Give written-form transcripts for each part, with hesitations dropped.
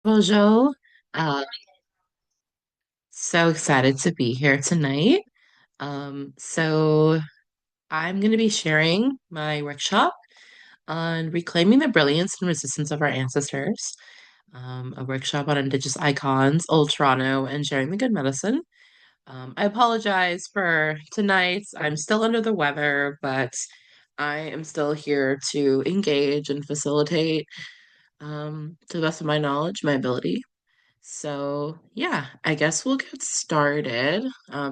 Bonjour. Uh, so excited to be here tonight. So I'm going to be sharing my workshop on reclaiming the brilliance and resistance of our ancestors, a workshop on Indigenous icons, Old Toronto, and sharing the good medicine. I apologize for tonight. I'm still under the weather, but I am still here to engage and facilitate to the best of my knowledge, my ability. So, yeah, I guess we'll get started.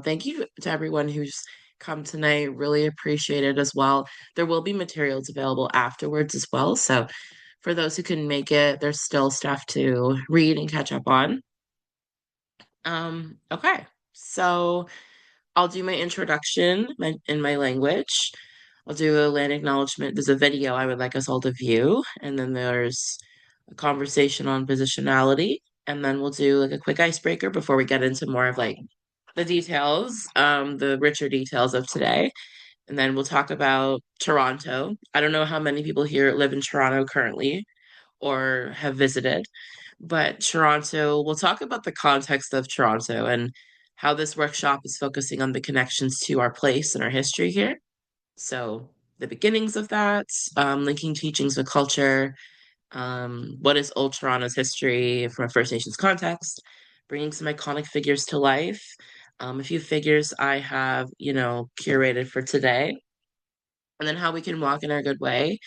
Thank you to everyone who's come tonight. Really appreciate it as well. There will be materials available afterwards as well. So, for those who can make it, there's still stuff to read and catch up on. Okay, so I'll do my introduction in my language. I'll do a land acknowledgement. There's a video I would like us all to view, and then there's a conversation on positionality, and then we'll do like a quick icebreaker before we get into more of like the details, the richer details of today. And then we'll talk about Toronto. I don't know how many people here live in Toronto currently or have visited, but Toronto, we'll talk about the context of Toronto and how this workshop is focusing on the connections to our place and our history here. So, the beginnings of that, linking teachings with culture, what is Old Toronto's history from a First Nations context, bringing some iconic figures to life, a few figures I have, curated for today, and then how we can walk in our good way,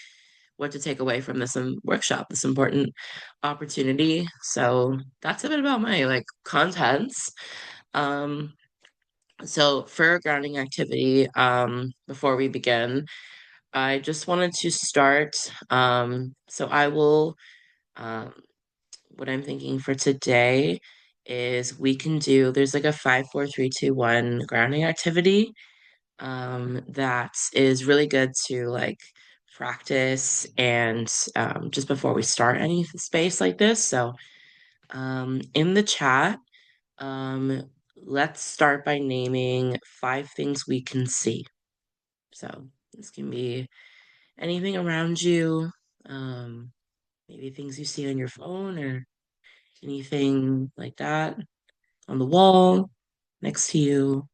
what to take away from this workshop, this important opportunity. So that's a bit about my like contents. Um, so for a grounding activity, before we begin, I just wanted to start. So I will, um, what I'm thinking for today is we can do, there's like a 5, 4, 3, 2, 1 grounding activity that is really good to like practice and just before we start any space like this. So, in the chat, um, let's start by naming 5 things we can see. So, this can be anything around you, um, maybe things you see on your phone or anything like that on the wall next to you.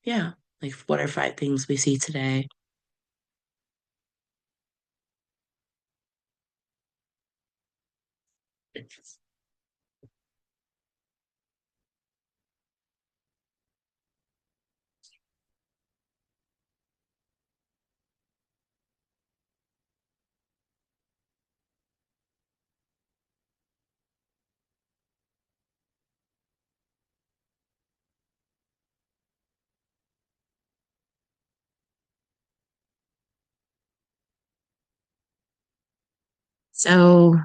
Yeah, like what are 5 things we see today? So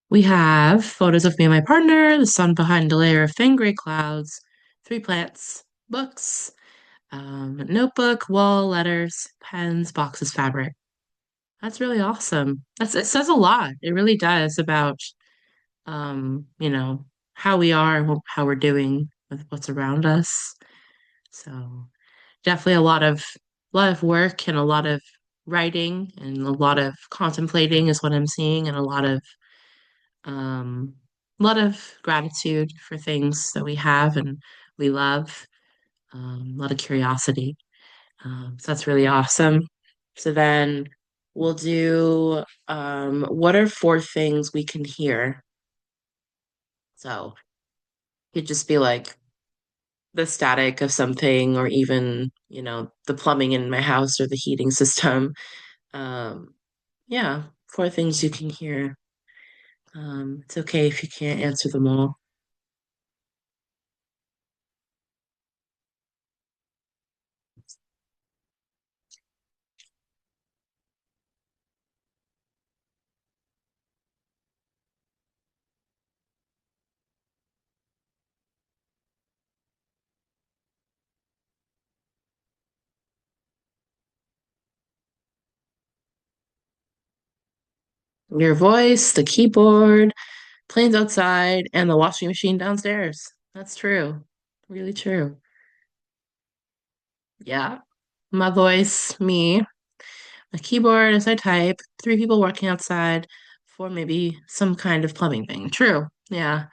we have photos of me and my partner, the sun behind a layer of thin gray clouds, 3 plants, books, notebook, wall, letters, pens, boxes, fabric. That's really awesome. It says a lot. It really does about how we are and how we're doing with what's around us. So definitely a lot of work and a lot of writing and a lot of contemplating is what I'm seeing and um, a lot of gratitude for things that we have and we love, a lot of curiosity. So that's really awesome. So then we'll do what are 4 things we can hear? So it could just be like the static of something or even, the plumbing in my house or the heating system. Um, yeah, 4 things you can hear. It's okay if you can't answer them all. Your voice, the keyboard, planes outside, and the washing machine downstairs. That's true. Really true. Yeah. My voice, me, a keyboard as I type, 3 people working outside, for maybe some kind of plumbing thing. True. Yeah.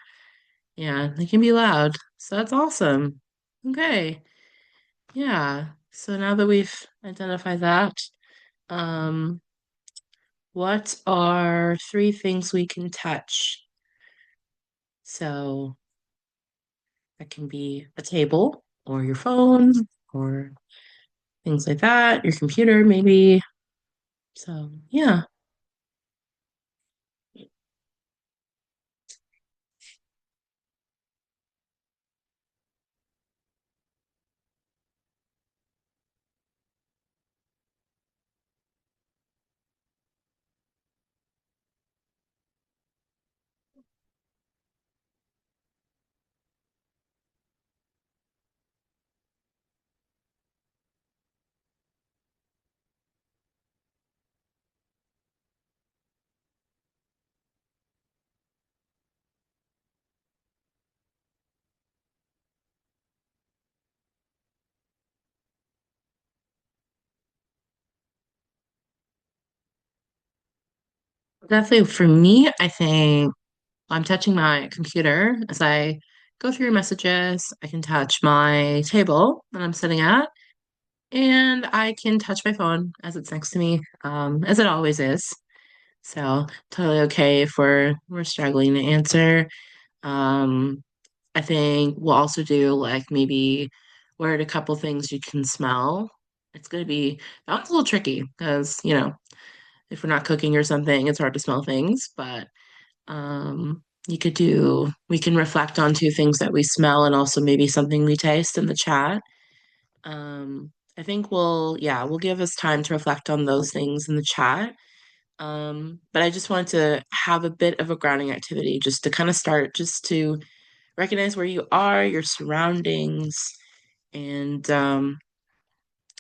Yeah. They can be loud. So that's awesome. Okay. Yeah. So now that we've identified that, um, what are three things we can touch? So that can be a table or your phone or things like that, your computer maybe. So yeah. Definitely for me, I think I'm touching my computer as I go through your messages. I can touch my table that I'm sitting at, and I can touch my phone as it's next to me, as it always is. So totally okay if we're struggling to answer. Um, I think we'll also do like maybe what are a couple things you can smell. It's gonna be that one's a little tricky because, if we're not cooking or something, it's hard to smell things, but we can reflect on two things that we smell and also maybe something we taste in the chat. I think we'll give us time to reflect on those things in the chat. But I just wanted to have a bit of a grounding activity just to kind of start, just to recognize where you are, your surroundings, and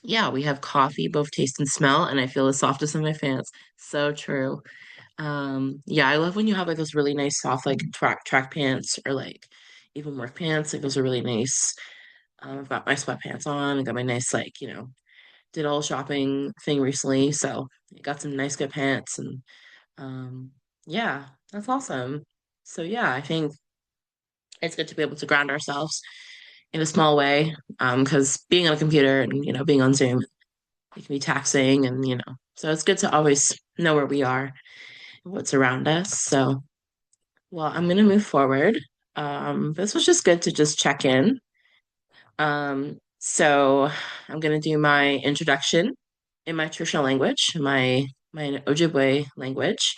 yeah, we have coffee, both taste and smell, and I feel the softest in my fans. So true. Yeah, I love when you have like those really nice soft like track pants or like even work pants. Like those are really nice. I've got my sweatpants on. I got my nice like, did all shopping thing recently, so I got some nice good pants and yeah, that's awesome. So yeah, I think it's good to be able to ground ourselves in a small way. Because being on a computer and being on Zoom, it can be taxing and so it's good to always know where we are and what's around us. So well, I'm gonna move forward. This was just good to just check in. So I'm gonna do my introduction in my traditional language, my Ojibwe language.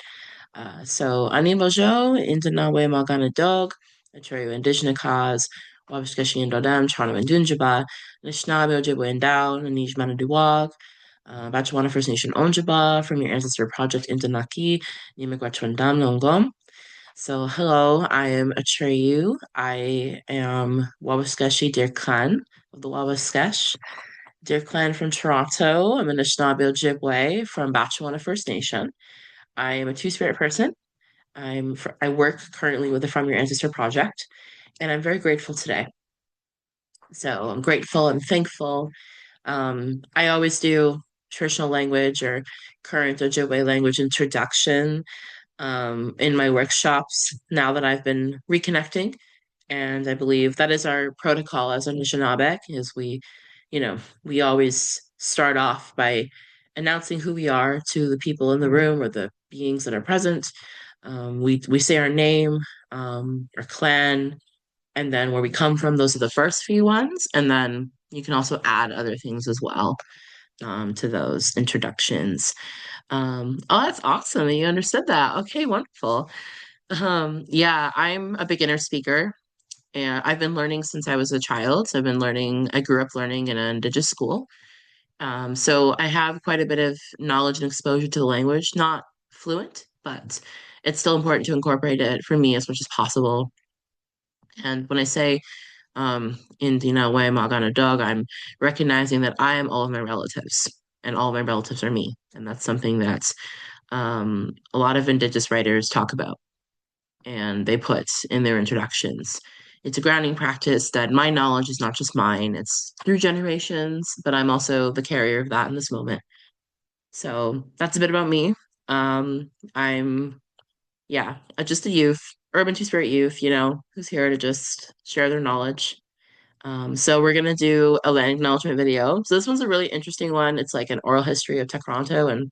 Ani Bojo, Indanawe Magana Dog, Atreyu Indigenous cause, Wabishkashi and Dodam, Charno and Dunjaba, Nishnabe Ojibwe and Dow, Nanish Manaduwag, Batchawana First Nation Onjaba, from your ancestor project Indanaki, Nimigwachwandam Longom. So, hello, I am Atreyu. I am Wabaskeshi Deer Clan of the Wabaskesh Deer Clan from Toronto. I'm a Anishinaabe Ojibwe from Batchewana First Nation. I am a two-spirit person. I work currently with the From Your Ancestor project, and I'm very grateful today. So I'm grateful and thankful. I always do traditional language or current Ojibwe language introduction in my workshops now that I've been reconnecting. And I believe that is our protocol as Anishinaabe, is we always start off by announcing who we are to the people in the room or the beings that are present. We say our name, our clan, and then where we come from. Those are the first few ones, and then you can also add other things as well to those introductions. Oh, that's awesome. You understood that. Okay, wonderful. Yeah, I'm a beginner speaker and I've been learning since I was a child. So I grew up learning in an Indigenous school. So I have quite a bit of knowledge and exposure to the language, not fluent, but it's still important to incorporate it for me as much as possible. And when I say in the way Magana Dog, I'm recognizing that I am all of my relatives and all of my relatives are me. And that's something that a lot of Indigenous writers talk about and they put in their introductions. It's a grounding practice that my knowledge is not just mine, it's through generations, but I'm also the carrier of that in this moment. So that's a bit about me. I'm yeah, just a youth, urban two-spirit youth, who's here to just share their knowledge. So we're gonna do a land acknowledgement video. So this one's a really interesting one. It's like an oral history of Toronto, and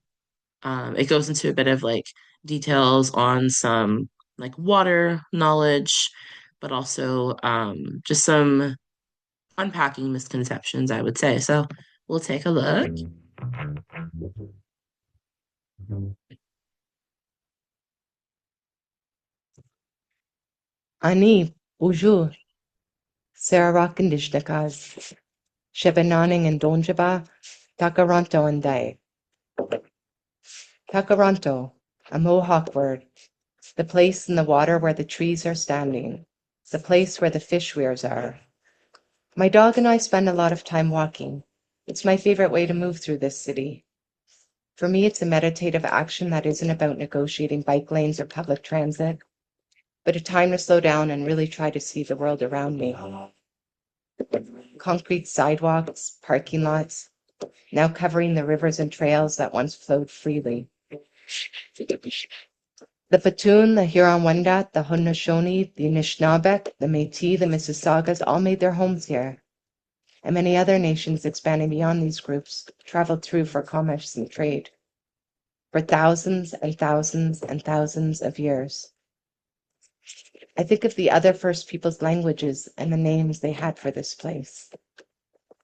it goes into a bit of like details on some like water knowledge, but also just some unpacking misconceptions, I would say. So we'll take a look. Ani, bonjour, Sarawakandishnakas, Shebananing and Donjaba, Takaranto and Dai. Takaranto, a Mohawk word, the place in the water where the trees are standing, the place where the fish weirs are. My dog and I spend a lot of time walking. It's my favorite way to move through this city. For me, it's a meditative action that isn't about negotiating bike lanes or public transit, but a time to slow down and really try to see the world around me. Concrete sidewalks, parking lots, now covering the rivers and trails that once flowed freely. The Petun, the Huron-Wendat, the Haudenosaunee, the Anishinaabeg, the Métis, the Mississaugas all made their homes here, and many other nations expanding beyond these groups traveled through for commerce and trade for thousands and thousands and thousands of years. I think of the other First Peoples languages and the names they had for this place.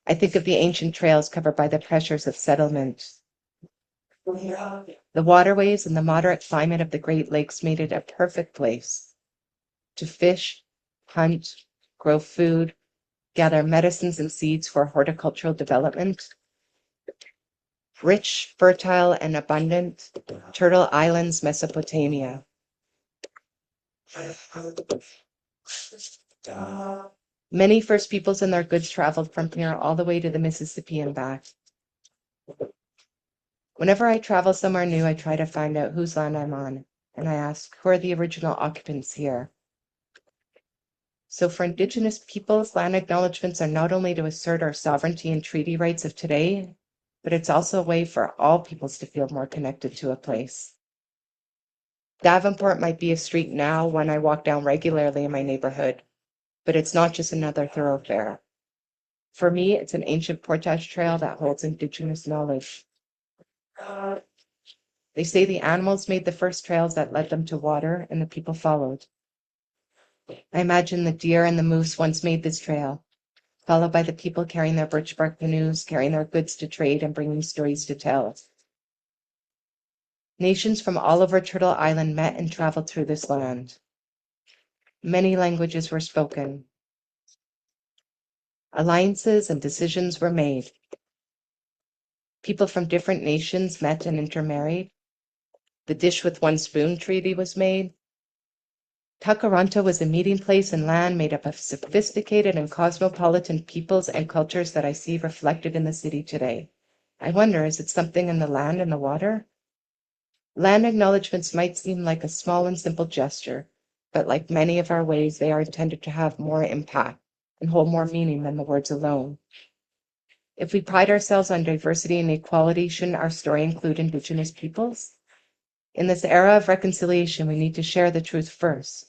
I think of the ancient trails covered by the pressures of settlement. The waterways and the moderate climate of the Great Lakes made it a perfect place to fish, hunt, grow food, gather medicines and seeds for horticultural development. Rich, fertile, and abundant, Turtle Islands, Mesopotamia. Many First Peoples and their goods traveled from here all the way to the Mississippi and back. Whenever I travel somewhere new, I try to find out whose land I'm on, and I ask, who are the original occupants here? So for Indigenous peoples, land acknowledgements are not only to assert our sovereignty and treaty rights of today, but it's also a way for all peoples to feel more connected to a place. Davenport might be a street now, one I walk down regularly in my neighborhood, but it's not just another thoroughfare. For me, it's an ancient portage trail that holds Indigenous knowledge. They say the animals made the first trails that led them to water, and the people followed. I imagine the deer and the moose once made this trail, followed by the people carrying their birch bark canoes, carrying their goods to trade, and bringing stories to tell. Nations from all over Turtle Island met and traveled through this land. Many languages were spoken. Alliances and decisions were made. People from different nations met and intermarried. The dish with one spoon treaty was made. Takaranto was a meeting place and land made up of sophisticated and cosmopolitan peoples and cultures that I see reflected in the city today. I wonder, is it something in the land and the water? Land acknowledgements might seem like a small and simple gesture, but like many of our ways, they are intended to have more impact and hold more meaning than the words alone. If we pride ourselves on diversity and equality, shouldn't our story include Indigenous peoples? In this era of reconciliation, we need to share the truth first.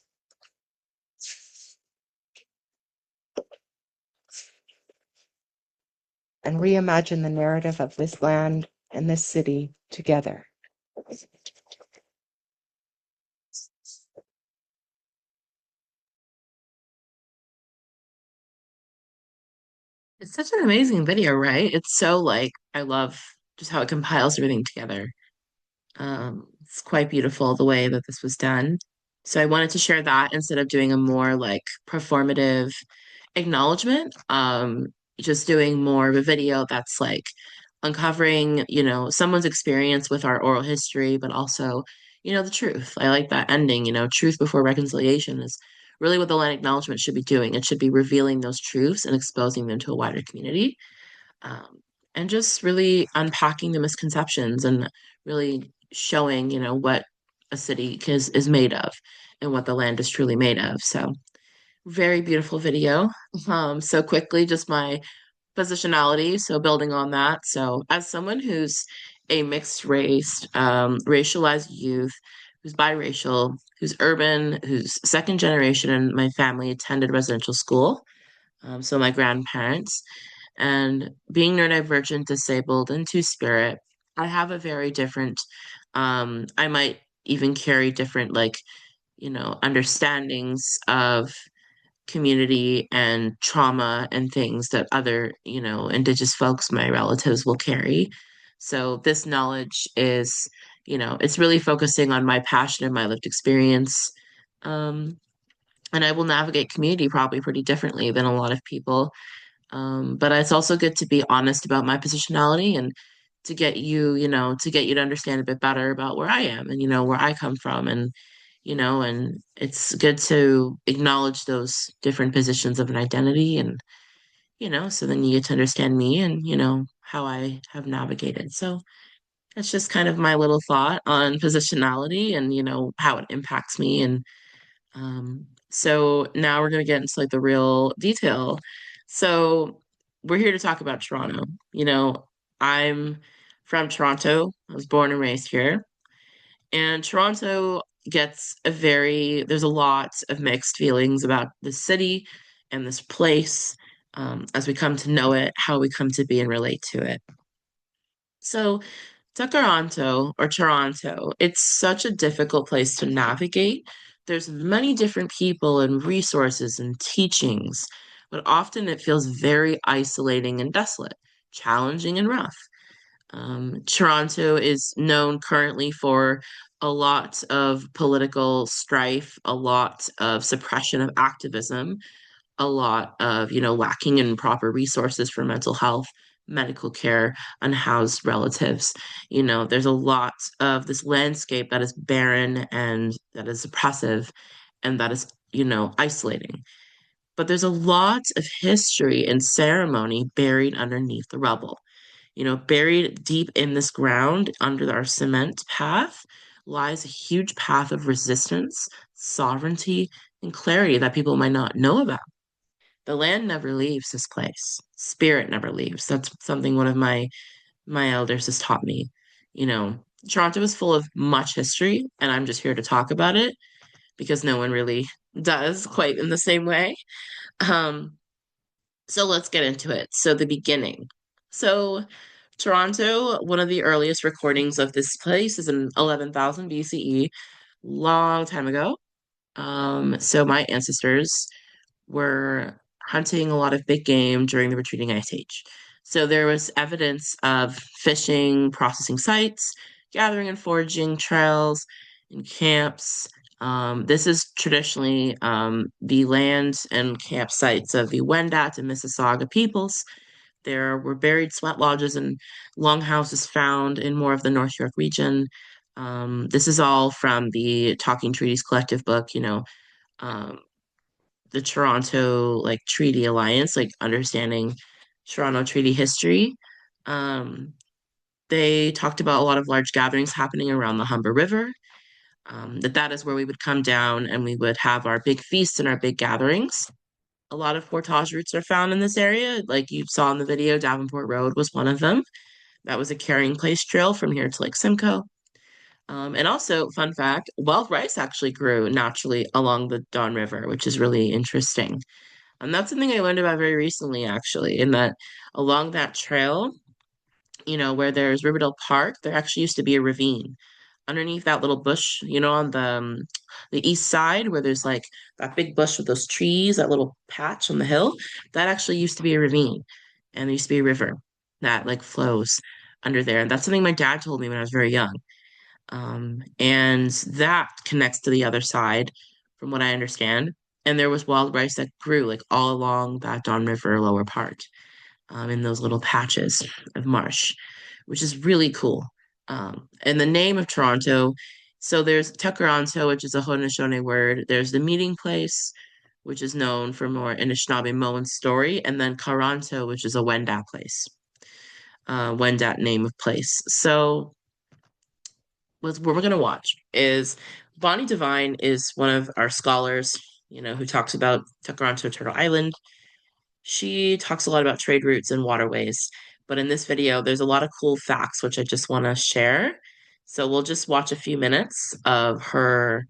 And reimagine the narrative of this land and this city together. It's such an amazing video, right? It's so like I love just how it compiles everything together. It's quite beautiful the way that this was done. So I wanted to share that instead of doing a more like performative acknowledgement. Just doing more of a video that's like uncovering, someone's experience with our oral history, but also, the truth. I like that ending, truth before reconciliation is really what the land acknowledgement should be doing. It should be revealing those truths and exposing them to a wider community. And just really unpacking the misconceptions and really showing, what a city is made of and what the land is truly made of. So very beautiful video. So quickly, just my positionality. So building on that. So as someone who's a mixed race, racialized youth, who's biracial, who's urban, who's second generation, and my family attended residential school. So my grandparents, and being neurodivergent, disabled, and two-spirit, I have a very different, I might even carry different, like, understandings of community and trauma and things that other, Indigenous folks, my relatives, will carry. So this knowledge is, it's really focusing on my passion and my lived experience. Um, and I will navigate community probably pretty differently than a lot of people. But it's also good to be honest about my positionality and to get you to understand a bit better about where I am and, where I come from. And it's good to acknowledge those different positions of an identity and, so then you get to understand me and, how I have navigated. So that's just kind of my little thought on positionality and, how it impacts me. And so now we're going to get into like the real detail. So we're here to talk about Toronto. I'm from Toronto. I was born and raised here. And Toronto there's a lot of mixed feelings about this city and this place as we come to know it, how we come to be and relate to it. So, Toronto, it's such a difficult place to navigate. There's many different people and resources and teachings, but often it feels very isolating and desolate, challenging and rough. Toronto is known currently for a lot of political strife, a lot of suppression of activism, a lot of, lacking in proper resources for mental health, medical care, unhoused relatives. There's a lot of this landscape that is barren and that is oppressive and that is, isolating. But there's a lot of history and ceremony buried underneath the rubble. Buried deep in this ground under our cement path lies a huge path of resistance, sovereignty, and clarity that people might not know about. The land never leaves this place. Spirit never leaves. That's something one of my elders has taught me. You know, Toronto is full of much history, and I'm just here to talk about it because no one really does quite in the same way. Um, so let's get into it. So the beginning. So Toronto, one of the earliest recordings of this place is in 11,000 BCE, long time ago. So my ancestors were hunting a lot of big game during the retreating ice age. So there was evidence of fishing, processing sites, gathering and foraging trails and camps. This is traditionally the lands and campsites of the Wendat and Mississauga peoples. There were buried sweat lodges and longhouses found in more of the North York region. This is all from the Talking Treaties Collective book, um, the Toronto like Treaty Alliance, like understanding Toronto Treaty history. Um, they talked about a lot of large gatherings happening around the Humber River. That is where we would come down and we would have our big feasts and our big gatherings. A lot of portage routes are found in this area. Like you saw in the video, Davenport Road was one of them. That was a carrying place trail from here to Lake Simcoe. And also, fun fact, wild rice actually grew naturally along the Don River, which is really interesting. And that's something I learned about very recently, actually, in that along that trail, where there's Riverdale Park, there actually used to be a ravine underneath that little bush, on the east side where there's like that big bush with those trees, that little patch on the hill, that actually used to be a ravine. And there used to be a river that like flows under there. And that's something my dad told me when I was very young. And that connects to the other side, from what I understand. And there was wild rice that grew like all along that Don River lower part, in those little patches of marsh, which is really cool. And the name of Toronto, so there's Tuckeronto, which is a Haudenosaunee word. There's the meeting place, which is known for more Anishinaabe story, and then Caronto, which is a Wendat place, Wendat name of place. So what we're going to watch is Bonnie Devine is one of our scholars, who talks about Toronto Turtle Island. She talks a lot about trade routes and waterways, but in this video, there's a lot of cool facts which I just want to share. So we'll just watch a few minutes of her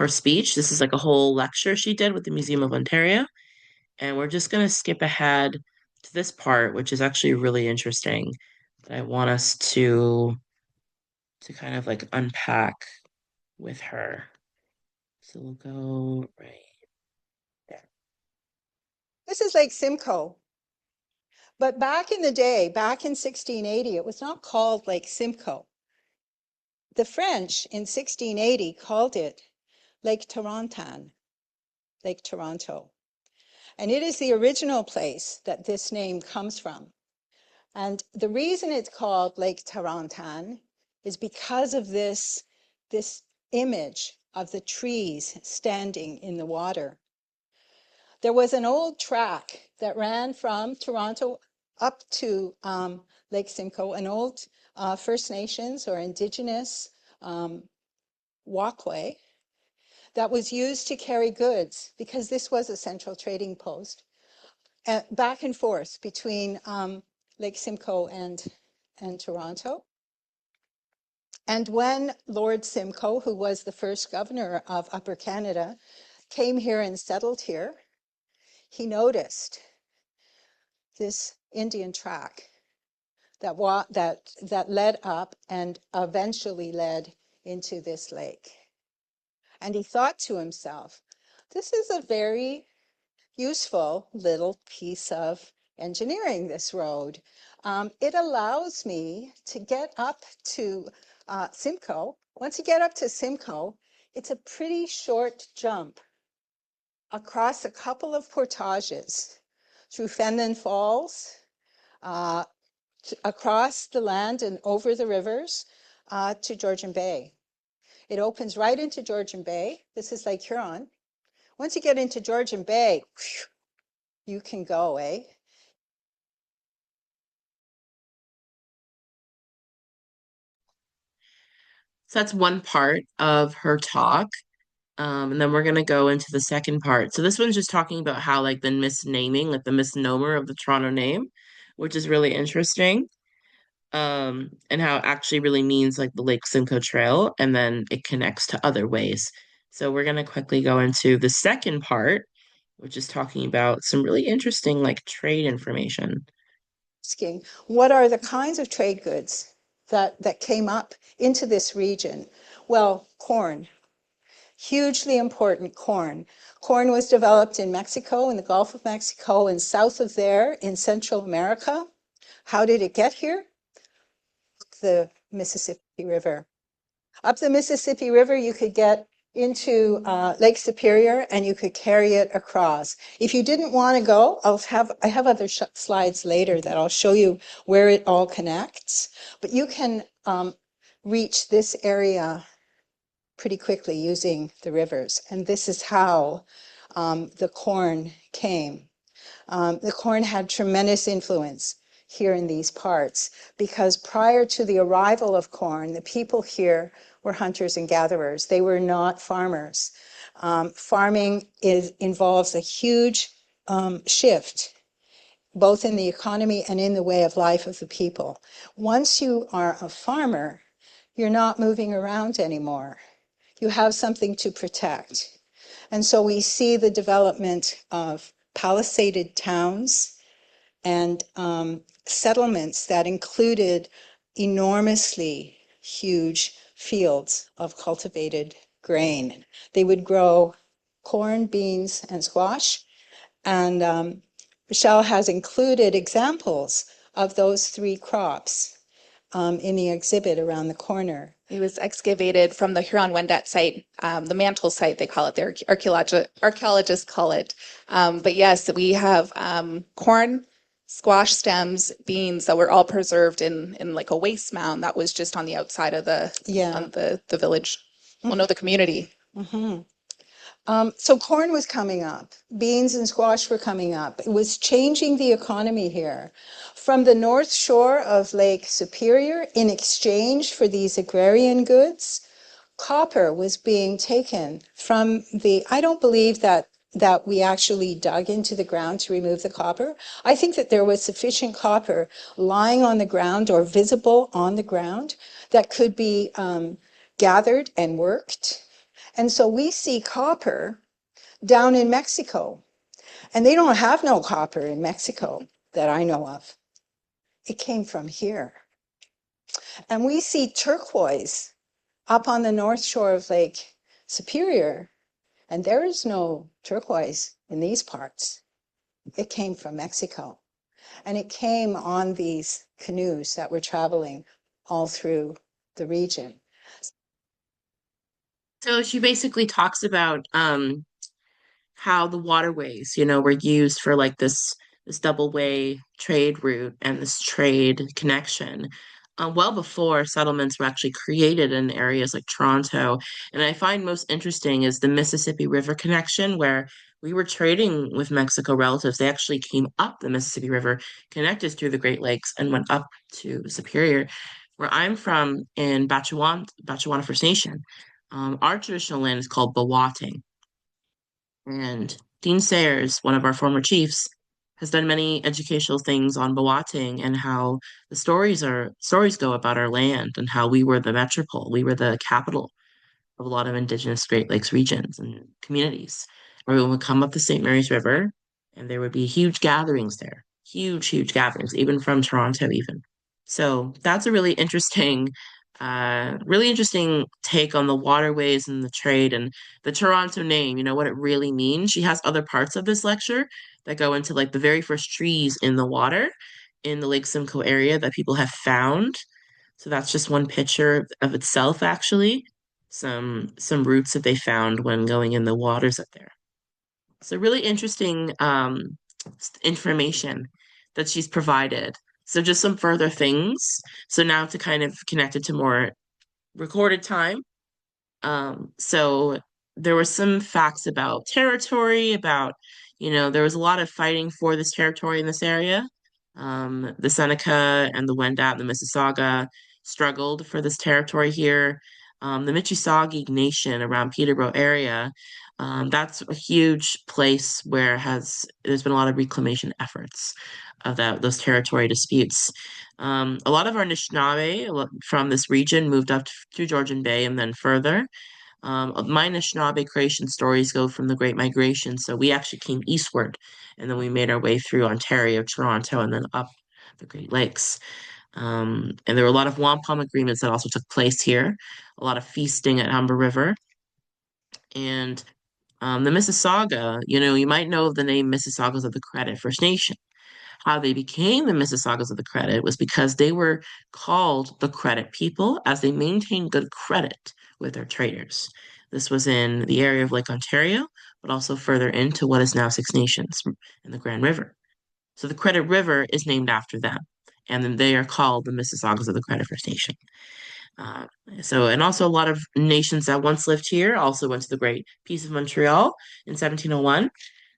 speech. This is like a whole lecture she did with the Museum of Ontario, and we're just going to skip ahead to this part, which is actually really interesting that I want us to kind of like unpack with her. So we'll go right there. This is Lake Simcoe. But back in the day, back in 1680, it was not called Lake Simcoe. The French in 1680 called it Lake Torontonian, Lake Toronto. And it is the original place that this name comes from. And the reason it's called Lake Torontonian is because of this image of the trees standing in the water. There was an old track that ran from Toronto up to Lake Simcoe, an old First Nations or Indigenous walkway that was used to carry goods, because this was a central trading post, back and forth between Lake Simcoe and Toronto. And when Lord Simcoe, who was the first governor of Upper Canada, came here and settled here, he noticed this Indian track that led up and eventually led into this lake. And he thought to himself, this is a very useful little piece of engineering, this road. It allows me to get up to Simcoe. Once you get up to Simcoe, it's a pretty short jump across a couple of portages through Fenelon Falls, across the land and over the rivers to Georgian Bay. It opens right into Georgian Bay. This is Lake Huron. Once you get into Georgian Bay, whew, you can go, eh? So that's one part of her talk. And then we're gonna go into the second part. So this one's just talking about how like the misnaming, like the misnomer of the Toronto name, which is really interesting. And how it actually really means like the Lake Simcoe Trail, and then it connects to other ways. So we're gonna quickly go into the second part, which is talking about some really interesting like trade information. Asking, what are the kinds of trade goods that came up into this region? Well, corn, hugely important corn. Corn was developed in Mexico, in the Gulf of Mexico, and south of there in Central America. How did it get here? The Mississippi River. Up the Mississippi River, you could get into Lake Superior and you could carry it across. If you didn't want to go, I have other slides later that I'll show you where it all connects, but you can reach this area pretty quickly using the rivers. And this is how the corn came. The corn had tremendous influence here in these parts, because prior to the arrival of corn, the people here were hunters and gatherers. They were not farmers. Farming involves a huge shift, both in the economy and in the way of life of the people. Once you are a farmer, you're not moving around anymore. You have something to protect. And so we see the development of palisaded towns and settlements that included enormously huge fields of cultivated grain. They would grow corn, beans, and squash. And Michelle has included examples of those three crops in the exhibit around the corner. It was excavated from the Huron-Wendat site, the Mantle site, they call it, the archaeologists call it. But yes, we have corn, squash stems, beans that were all preserved in like a waste mound that was just on the outside of the village. Well, no, the community. Mm-hmm. So corn was coming up, beans and squash were coming up. It was changing the economy here. From the north shore of Lake Superior, in exchange for these agrarian goods, copper was being taken from I don't believe that we actually dug into the ground to remove the copper. I think that there was sufficient copper lying on the ground or visible on the ground that could be gathered and worked. And so we see copper down in Mexico, and they don't have no copper in Mexico that I know of. It came from here. And we see turquoise up on the north shore of Lake Superior, and there is no turquoise in these parts. It came from Mexico. And it came on these canoes that were traveling all through the region. So she basically talks about how the waterways, were used for like this double way trade route and this trade connection. Well before settlements were actually created in areas like Toronto. And I find most interesting is the Mississippi River connection, where we were trading with Mexico relatives. They actually came up the Mississippi River, connected through the Great Lakes, and went up to Superior. Where I'm from in Batchewana First Nation, our traditional land is called Bawatang. And Dean Sayers, one of our former chiefs, has done many educational things on Bawatang and how the stories go about our land and how we were the metropole, we were the capital of a lot of Indigenous Great Lakes regions and communities. Everyone would come up the St. Mary's River, and there would be huge gatherings there, huge gatherings, even from Toronto, even. So that's a really interesting take on the waterways and the trade and the Toronto name, what it really means. She has other parts of this lecture that go into like the very first trees in the water in the Lake Simcoe area that people have found. So that's just one picture of itself, actually. Some roots that they found when going in the waters up there. So really interesting information that she's provided. So just some further things. So now to kind of connect it to more recorded time. So there were some facts about territory, about, there was a lot of fighting for this territory in this area. The Seneca and the Wendat and the Mississauga struggled for this territory here. The Michisagi Nation around Peterborough area, that's a huge place where there's been a lot of reclamation efforts of those territory disputes. A lot of our Anishinaabe from this region moved up to Georgian Bay and then further. My Anishinaabe creation stories go from the Great Migration, so we actually came eastward, and then we made our way through Ontario, Toronto, and then up the Great Lakes. And there were a lot of wampum agreements that also took place here, a lot of feasting at Humber River. And the Mississauga, you might know of the name Mississaugas of the Credit First Nation. How they became the Mississaugas of the Credit was because they were called the Credit People as they maintained good credit with their traders. This was in the area of Lake Ontario, but also further into what is now Six Nations in the Grand River. So the Credit River is named after them, and then they are called the Mississaugas of the Credit First Nation. Uh, and also a lot of nations that once lived here also went to the Great Peace of Montreal in 1701.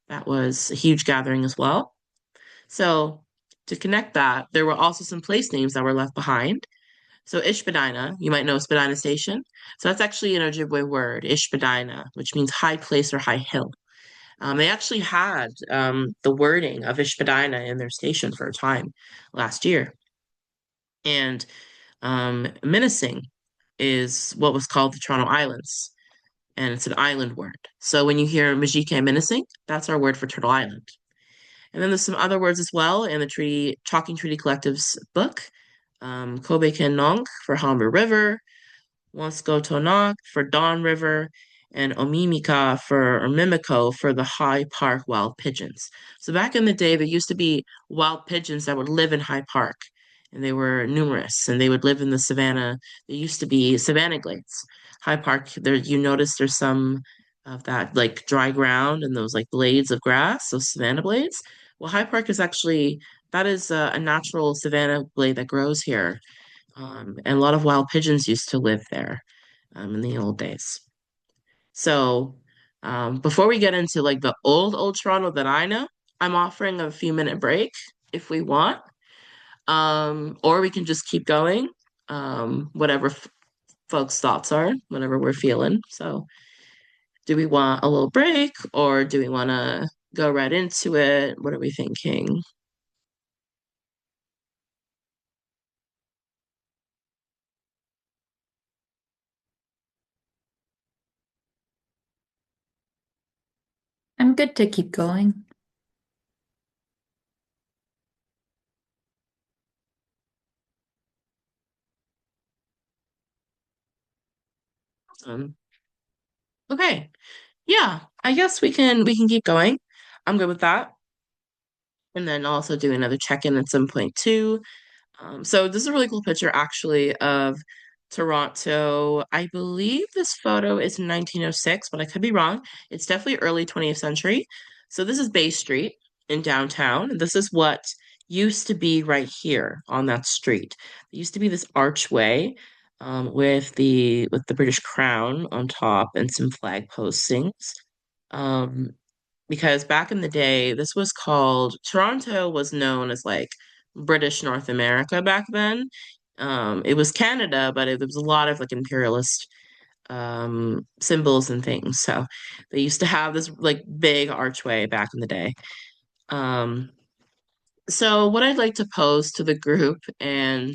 That was a huge gathering as well. So to connect that, there were also some place names that were left behind. So Ishpadina, you might know Spadina Station. So that's actually an Ojibwe word, Ishpadina, which means high place or high hill. They actually had the wording of Ishpadina in their station for a time last year. And menacing is what was called the Toronto Islands, and it's an island word. So when you hear Majike menacing, that's our word for Turtle Island. And then there's some other words as well in the Talking Treaty Collective's book. Kobe Kenong for Humber River, Wanskotonak for Dawn River, and Mimiko for the High Park wild pigeons. So back in the day, there used to be wild pigeons that would live in High Park, and they were numerous, and they would live in the savanna. There used to be savanna glades. High Park, there you notice there's some of that like dry ground and those like blades of grass, those savanna blades. Well, High Park is actually that is a natural savanna blade that grows here, and a lot of wild pigeons used to live there in the old days. So before we get into like the old Toronto that I know, I'm offering a few minute break if we want, or we can just keep going, whatever folks' thoughts are, whatever we're feeling. So do we want a little break or do we want to go right into it? What are we thinking? I'm good to keep going. Um, okay. Yeah, I guess we can keep going. I'm good with that. And then also do another check-in at some point too. So this is a really cool picture actually of Toronto. I believe this photo is 1906, but I could be wrong. It's definitely early 20th century. So this is Bay Street in downtown. This is what used to be right here on that street. There used to be this archway with the British crown on top and some flag postings. Um, because back in the day, this was called Toronto was known as like British North America back then. It was Canada, but there was a lot of like imperialist symbols and things. So they used to have this like big archway back in the day. Um, so what I'd like to pose to the group and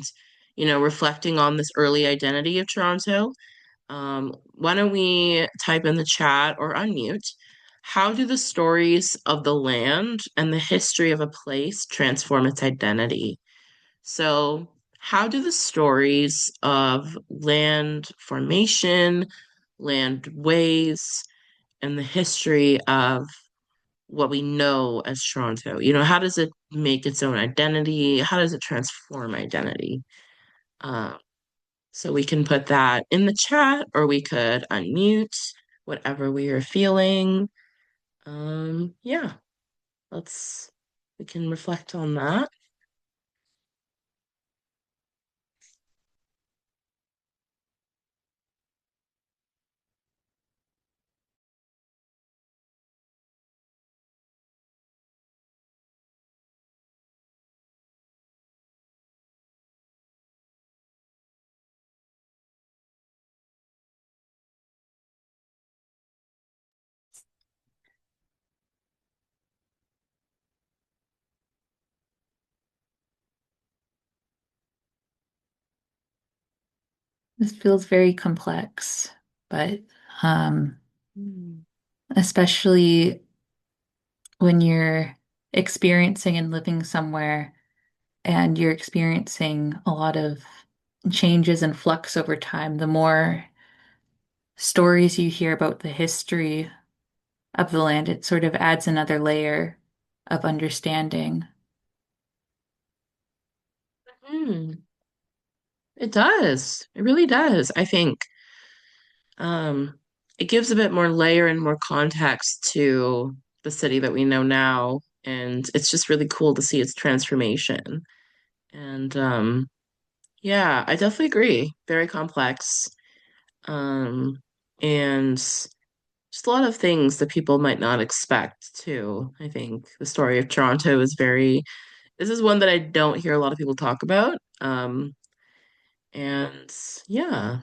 reflecting on this early identity of Toronto, why don't we type in the chat or unmute? How do the stories of the land and the history of a place transform its identity? So, how do the stories of land formation, land ways, and the history of what we know as Toronto, how does it make its own identity? How does it transform identity? Um, so we can put that in the chat or we could unmute whatever we are feeling. Yeah, we can reflect on that. This feels very complex, but um, Mm. especially when you're experiencing and living somewhere and you're experiencing a lot of changes and flux over time, the more stories you hear about the history of the land, it sort of adds another layer of understanding. Mm. It does. It really does. I think um, it gives a bit more layer and more context to the city that we know now. And it's just really cool to see its transformation. And yeah, I definitely agree. Very complex. Um, and just a lot of things that people might not expect too. I think the story of Toronto is this is one that I don't hear a lot of people talk about. And yeah,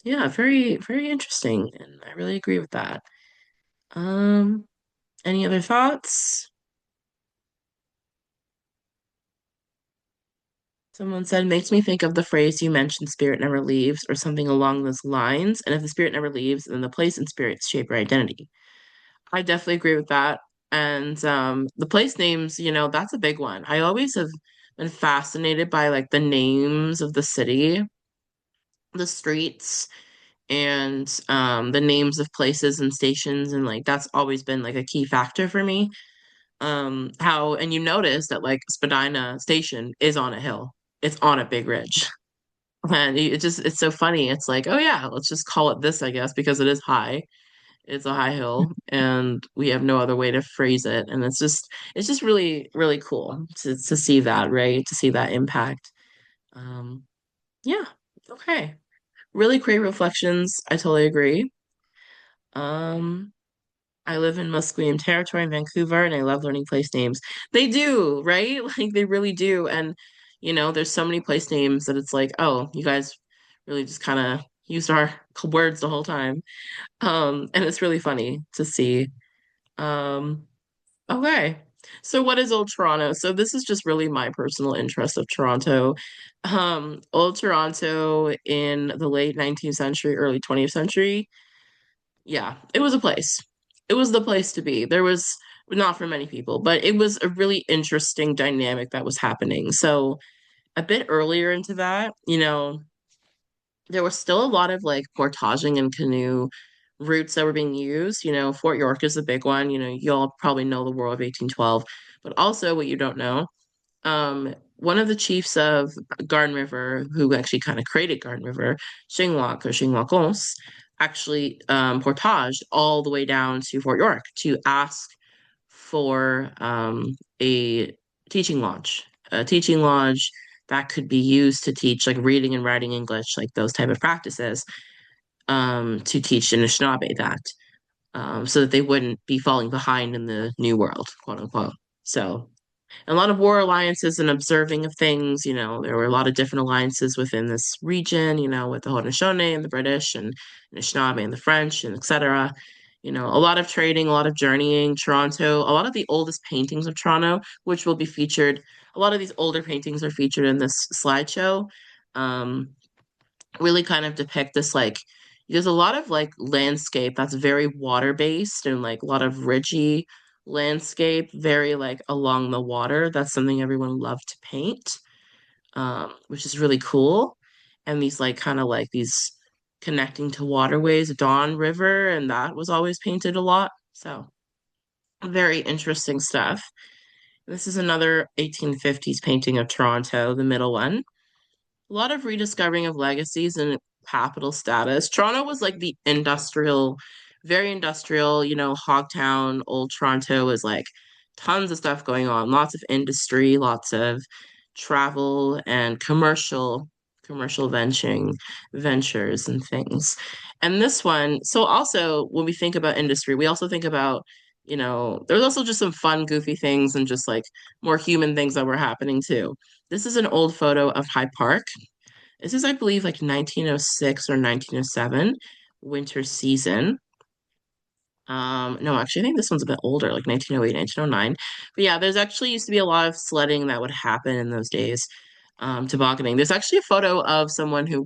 yeah, very, very interesting. And I really agree with that. Um, any other thoughts? Someone said, makes me think of the phrase you mentioned, spirit never leaves, or something along those lines. And if the spirit never leaves, then the place and spirits shape your identity. I definitely agree with that. And the place names, that's a big one. I always have been fascinated by like the names of the city, the streets, and the names of places and stations, and like that's always been like a key factor for me. How and you notice that like Spadina Station is on a hill. It's on a big ridge. And it's so funny. It's like, oh yeah, let's just call it this, I guess, because it is high. It's a high hill, and we have no other way to phrase it. And it's just really, really cool to see that, right? To see that impact. Um, yeah. Okay. Really great reflections. I totally agree. Um, I live in Musqueam territory in Vancouver, and I love learning place names. They do, right? Like they really do. And there's so many place names that it's like, oh, you guys really just kind of used our words the whole time. And it's really funny to see. Um, okay. So what is Old Toronto? So this is just really my personal interest of Toronto. Old Toronto in the late 19th century, early 20th century. Yeah, it was a place. it was the place to be. There was not for many people, but it was a really interesting dynamic that was happening. So a bit earlier into that, there was still a lot of like portaging and canoe routes that were being used. Fort York is the big one. You'll probably know the War of 1812, but also what you don't know, one of the chiefs of Garden River, who actually kind of created Garden River, Xinguang or Xinguangons, actually portaged all the way down to Fort York to ask for a teaching lodge, a teaching lodge that could be used to teach like reading and writing English, like those type of practices, to teach Anishinaabe that, so that they wouldn't be falling behind in the new world, quote unquote. So a lot of war alliances and observing of things. There were a lot of different alliances within this region, with the Haudenosaunee and the British and Anishinaabe and the French and etc. A lot of trading, a lot of journeying. Toronto, a lot of the oldest paintings of Toronto, which will be featured, a lot of these older paintings are featured in this slideshow. Um, really kind of depict this like there's a lot of like landscape that's very water based and like a lot of ridgy landscape, very like along the water. That's something everyone loved to paint, which is really cool. And these like kind of like these connecting to waterways, Dawn River, and that was always painted a lot. So very interesting stuff. This is another 1850s painting of Toronto, the middle one. A lot of rediscovering of legacies and capital status. Toronto was like the industrial, very industrial, Hogtown, Old Toronto was like tons of stuff going on, lots of industry, lots of travel and commercial ventures and things. And this one, so also when we think about industry, we also think about, there's also just some fun, goofy things and just like more human things that were happening too. This is an old photo of Hyde Park. This is, I believe, like 1906 or 1907, winter season. No, actually, I think this one's a bit older, like 1908, 1909. But yeah, there's actually used to be a lot of sledding that would happen in those days, tobogganing. There's actually a photo of someone who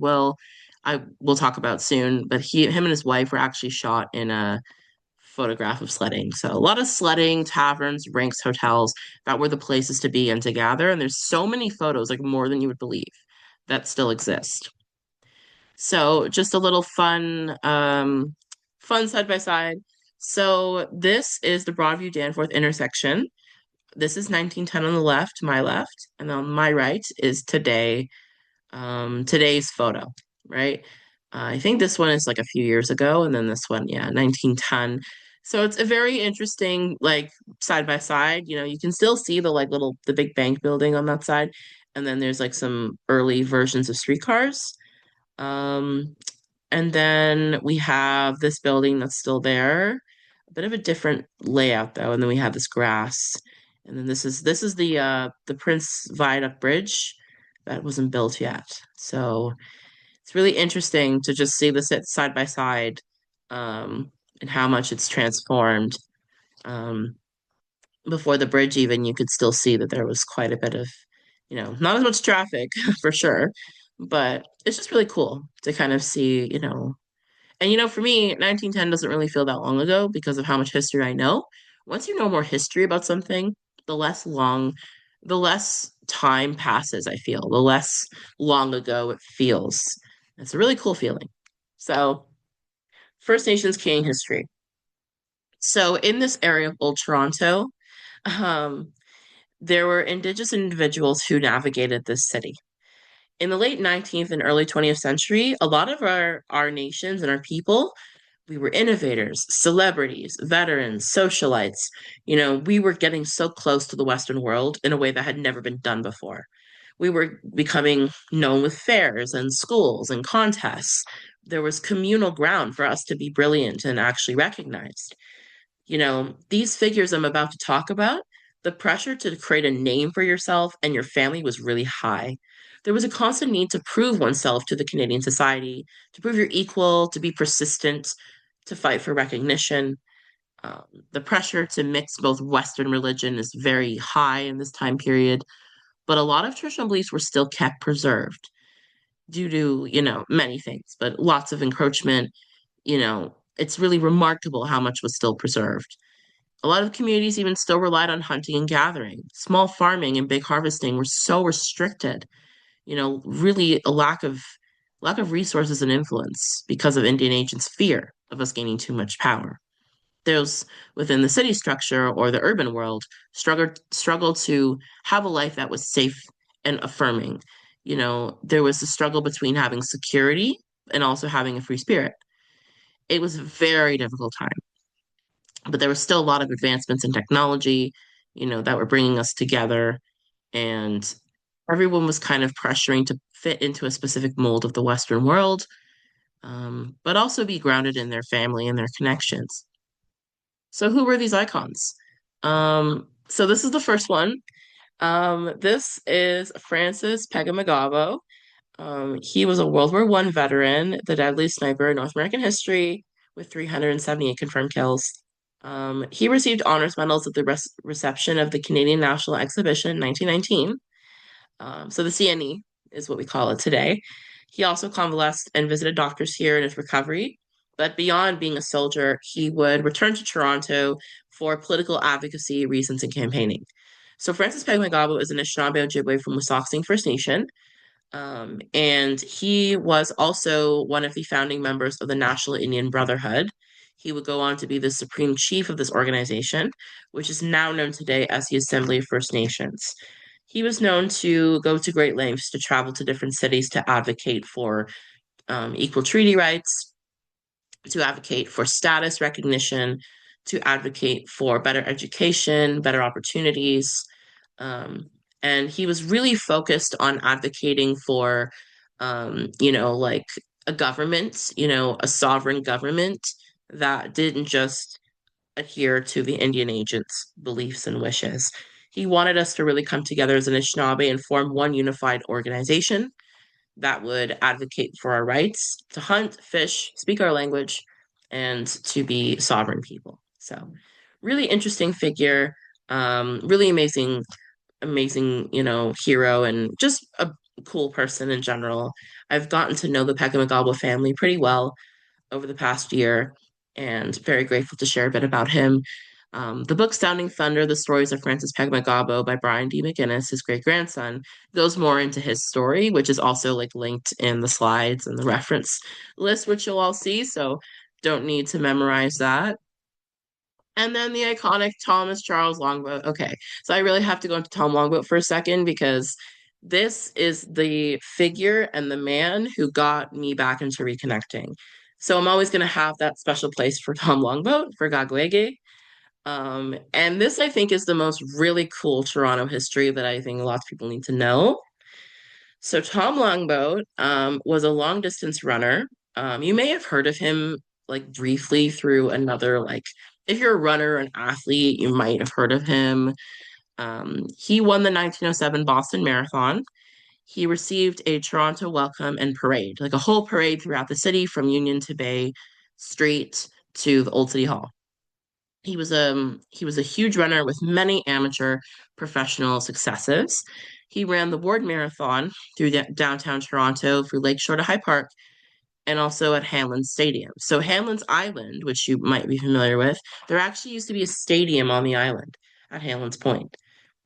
I will talk about soon, but him and his wife were actually shot in a photograph of sledding. So a lot of sledding, taverns, rinks, hotels, that were the places to be and to gather. And there's so many photos, like more than you would believe, that still exist. So just a little fun side by side. So this is the Broadview Danforth intersection. This is 1910 on the left, my left, and on my right is today's photo, right? I think this one is like a few years ago, and then this one, yeah, 1910. So it's a very interesting, like side by side. You can still see the like the big bank building on that side, and then there's like some early versions of streetcars. Um, and then we have this building that's still there, a bit of a different layout though. And then we have this grass, and then this is the Prince Viaduct Bridge that wasn't built yet. So it's really interesting to just see this side by side, and how much it's transformed. Um, Before the bridge, even you could still see that there was quite a bit of, not as much traffic for sure, but it's just really cool to kind of see, and for me, 1910 doesn't really feel that long ago because of how much history I know. Once you know more history about something, the less time passes, I feel, the less long ago it feels. It's a really cool feeling. So, First Nations Canadian history. So, in this area of Old Toronto, um, there were Indigenous individuals who navigated this city. In the late 19th and early 20th century, a lot of our nations and our people, we were innovators, celebrities, veterans, socialites. We were getting so close to the Western world in a way that had never been done before. We were becoming known with fairs and schools and contests. There was communal ground for us to be brilliant and actually recognized. These figures I'm about to talk about, the pressure to create a name for yourself and your family was really high. There was a constant need to prove oneself to the Canadian society, to prove you're equal, to be persistent, to fight for recognition. Um, the pressure to mix both Western religion is very high in this time period, but a lot of traditional beliefs were still kept preserved due to, many things, but lots of encroachment, it's really remarkable how much was still preserved. A lot of communities even still relied on hunting and gathering. Small farming and big harvesting were so restricted, really a lack of resources and influence because of Indian agents' fear of us gaining too much power. Those within the city structure or the urban world struggled to have a life that was safe and affirming. There was a struggle between having security and also having a free spirit. It was a very difficult time, but there was still a lot of advancements in technology, that were bringing us together, and everyone was kind of pressuring to fit into a specific mold of the Western world, but also be grounded in their family and their connections. So, who were these icons? So this is the first one. This is Francis Pegamagabo. He was a World War I veteran, the deadliest sniper in North American history, with 378 confirmed kills. He received honors medals at the reception of the Canadian National Exhibition in 1919. So the CNE is what we call it today. He also convalesced and visited doctors here in his recovery. But beyond being a soldier, he would return to Toronto for political advocacy reasons and campaigning. So Francis Pegmagabo is an Anishinaabe Ojibwe from Wissahickon First Nation. And he was also one of the founding members of the National Indian Brotherhood. He would go on to be the supreme chief of this organization, which is now known today as the Assembly of First Nations. He was known to go to great lengths to travel to different cities to advocate for equal treaty rights, to advocate for status recognition, to advocate for better education, better opportunities. And he was really focused on advocating for, like a government, a sovereign government that didn't just adhere to the Indian agents' beliefs and wishes. He wanted us to really come together as an Anishinaabe and form one unified organization that would advocate for our rights to hunt, fish, speak our language, and to be sovereign people. So, really interesting figure, really amazing, hero, and just a cool person in general. I've gotten to know the Peckamagaba family pretty well over the past year, and very grateful to share a bit about him. The book Sounding Thunder, The Stories of Francis Pegmagabo by Brian D. McGinnis, his great grandson, goes more into his story, which is also like linked in the slides and the reference list, which you'll all see. So don't need to memorize that. And then the iconic Thomas Charles Longboat. Okay, so I really have to go into Tom Longboat for a second because this is the figure and the man who got me back into reconnecting. So I'm always going to have that special place for Tom Longboat, for Gagwege. And this, I think, is the most really cool Toronto history that I think lots of people need to know. So Tom Longboat was a long distance runner. You may have heard of him like briefly through another like if you're a runner, an athlete, you might have heard of him. He won the 1907 Boston Marathon. He received a Toronto welcome and parade, like a whole parade throughout the city from Union to Bay Street to the Old City Hall. He was a huge runner with many amateur professional successes. He ran the Ward Marathon through downtown Toronto, through Lakeshore to High Park, and also at Hanlon Stadium. So Hanlon's Island, which you might be familiar with, there actually used to be a stadium on the island at Hanlon's Point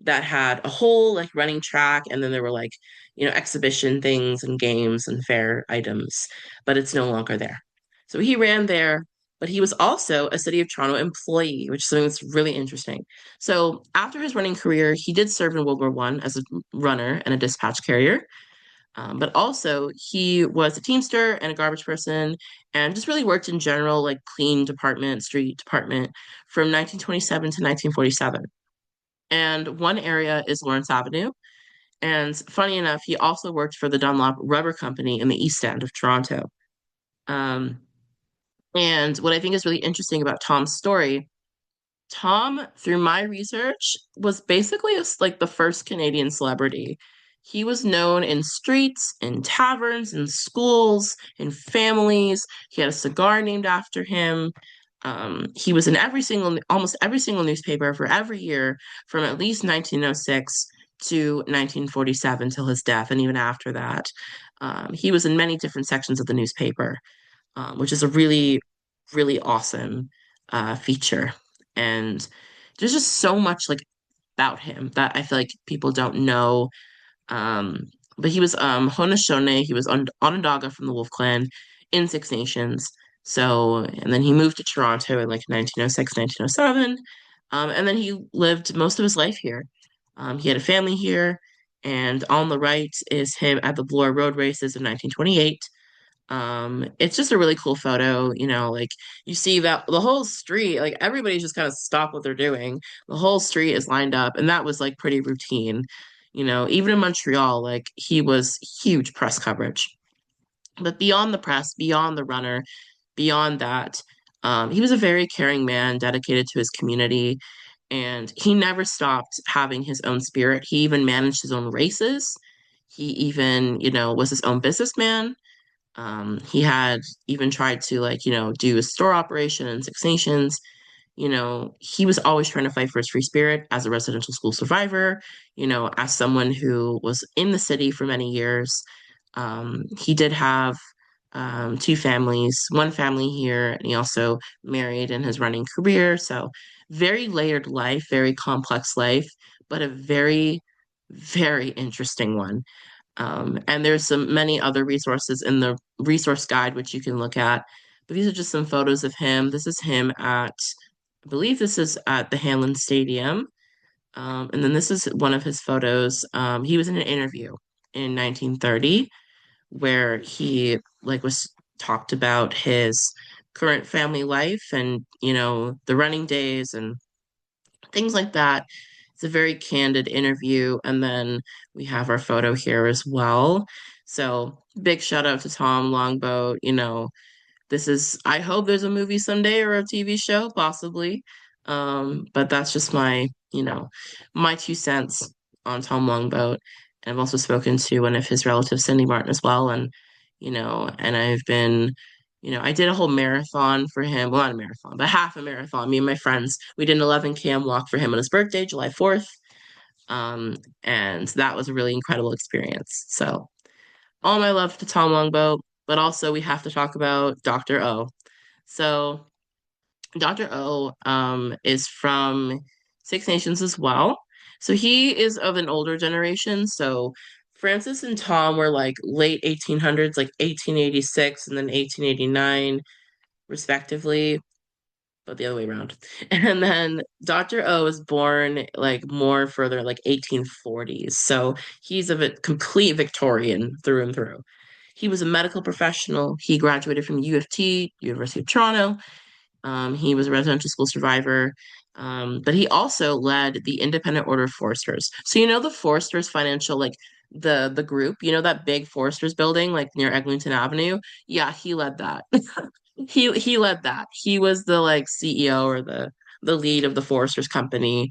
that had a whole like running track, and then there were like, exhibition things and games and fair items, but it's no longer there. So he ran there, but he was also a City of Toronto employee, which is something that's really interesting. So after his running career, he did serve in World War One as a runner and a dispatch carrier. But also, he was a teamster and a garbage person and just really worked in general, like clean department, street department from 1927 to 1947. And one area is Lawrence Avenue. And funny enough, he also worked for the Dunlop Rubber Company in the East End of Toronto. Um, and what I think is really interesting about Tom's story, Tom, through my research, was basically like the first Canadian celebrity. He was known in streets, in taverns, in schools, in families. He had a cigar named after him. He was in almost every single newspaper for every year from at least 1906 to 1947 till his death, and even after that. He was in many different sections of the newspaper, which is a really really awesome feature. And there's just so much like about him that I feel like people don't know. um, but he was Haudenosaunee. He was Onondaga from the Wolf Clan in Six Nations. So, and then he moved to Toronto in like 1906, 1907. And then he lived most of his life here. He had a family here. And on the right is him at the Bloor Road Races of 1928. It's just a really cool photo, like you see that the whole street, like everybody's just kind of stopped what they're doing. The whole street is lined up, and that was like pretty routine. Even in Montreal, like he was huge press coverage. But beyond the press, beyond the runner, beyond that, he was a very caring man, dedicated to his community, and he never stopped having his own spirit. He even managed his own races. He even, was his own businessman. He had even tried to like, do a store operation in Six Nations. He was always trying to fight for his free spirit as a residential school survivor, as someone who was in the city for many years. He did have two families, one family here, and he also married in his running career. So, very layered life, very complex life, but a very, very interesting one. And there's some many other resources in the resource guide which you can look at. But these are just some photos of him. This is him I believe this is at the Hanlon Stadium. And then this is one of his photos. He was in an interview in 1930 where he like was talked about his current family life and, the running days and things like that. It's a very candid interview. And then we have our photo here as well. So big shout out to Tom Longboat. I hope there's a movie someday or a TV show, possibly. But that's just my 2 cents on Tom Longboat. And I've also spoken to one of his relatives, Cindy Martin, as well. And I've been, I did a whole marathon for him. Well, not a marathon, but half a marathon. Me and my friends, we did an 11 km walk for him on his birthday, July 4th. Um, and that was a really incredible experience. So all my love to Tom Longboat, but also we have to talk about Dr. O. So Dr. O is from Six Nations as well. So he is of an older generation. So Francis and Tom were like late 1800s, like 1886 and then 1889, respectively, but the other way around. And then Dr. O was born like more further, like 1840s. So he's a complete Victorian through and through. He was a medical professional. He graduated from U of T, University of Toronto. He was a residential school survivor, but he also led the Independent Order of Foresters. So the Foresters Financial, like the group, that big Foresters building, like near Eglinton Avenue. Yeah, he led that. He led that. He was the like CEO or the lead of the Foresters Company.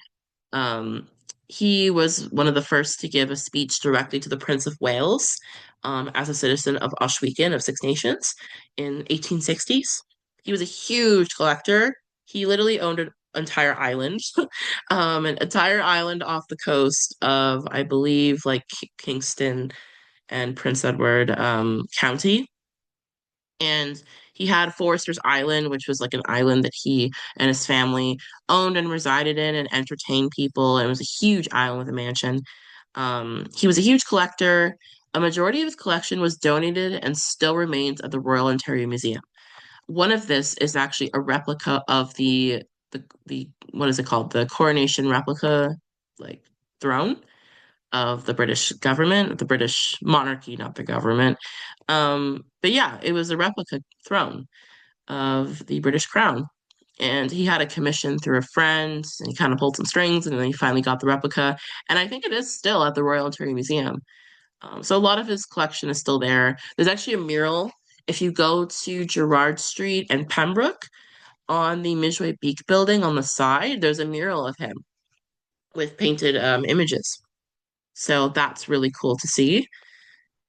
Um, he was one of the first to give a speech directly to the Prince of Wales, as a citizen of Ohsweken of Six Nations in 1860s. He was a huge collector. He literally owned an entire island, an entire island off the coast of, I believe, like Kingston and Prince Edward County. And he had Forester's Island, which was like an island that he and his family owned and resided in and entertained people. And it was a huge island with a mansion. He was a huge collector. A majority of his collection was donated and still remains at the Royal Ontario Museum. One of this is actually a replica of the what is it called? The coronation replica, like throne of the British government, the British monarchy, not the government. But yeah, it was a replica throne of the British crown. And he had a commission through a friend, and he kind of pulled some strings, and then he finally got the replica. And I think it is still at the Royal Ontario Museum. So a lot of his collection is still there. There's actually a mural if you go to Gerrard Street and Pembroke on the Midway Beak building on the side. There's a mural of him with painted images. So that's really cool to see.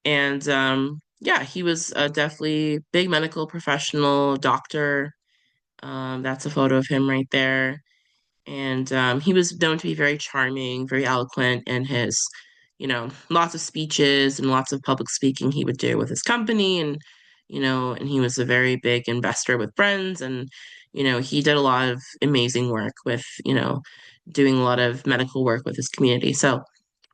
And yeah, he was definitely big medical professional, doctor. That's a photo of him right there. And he was known to be very charming, very eloquent in his, lots of speeches and lots of public speaking he would do with his company. And, and he was a very big investor with Friends, and he did a lot of amazing work with, doing a lot of medical work with his community. So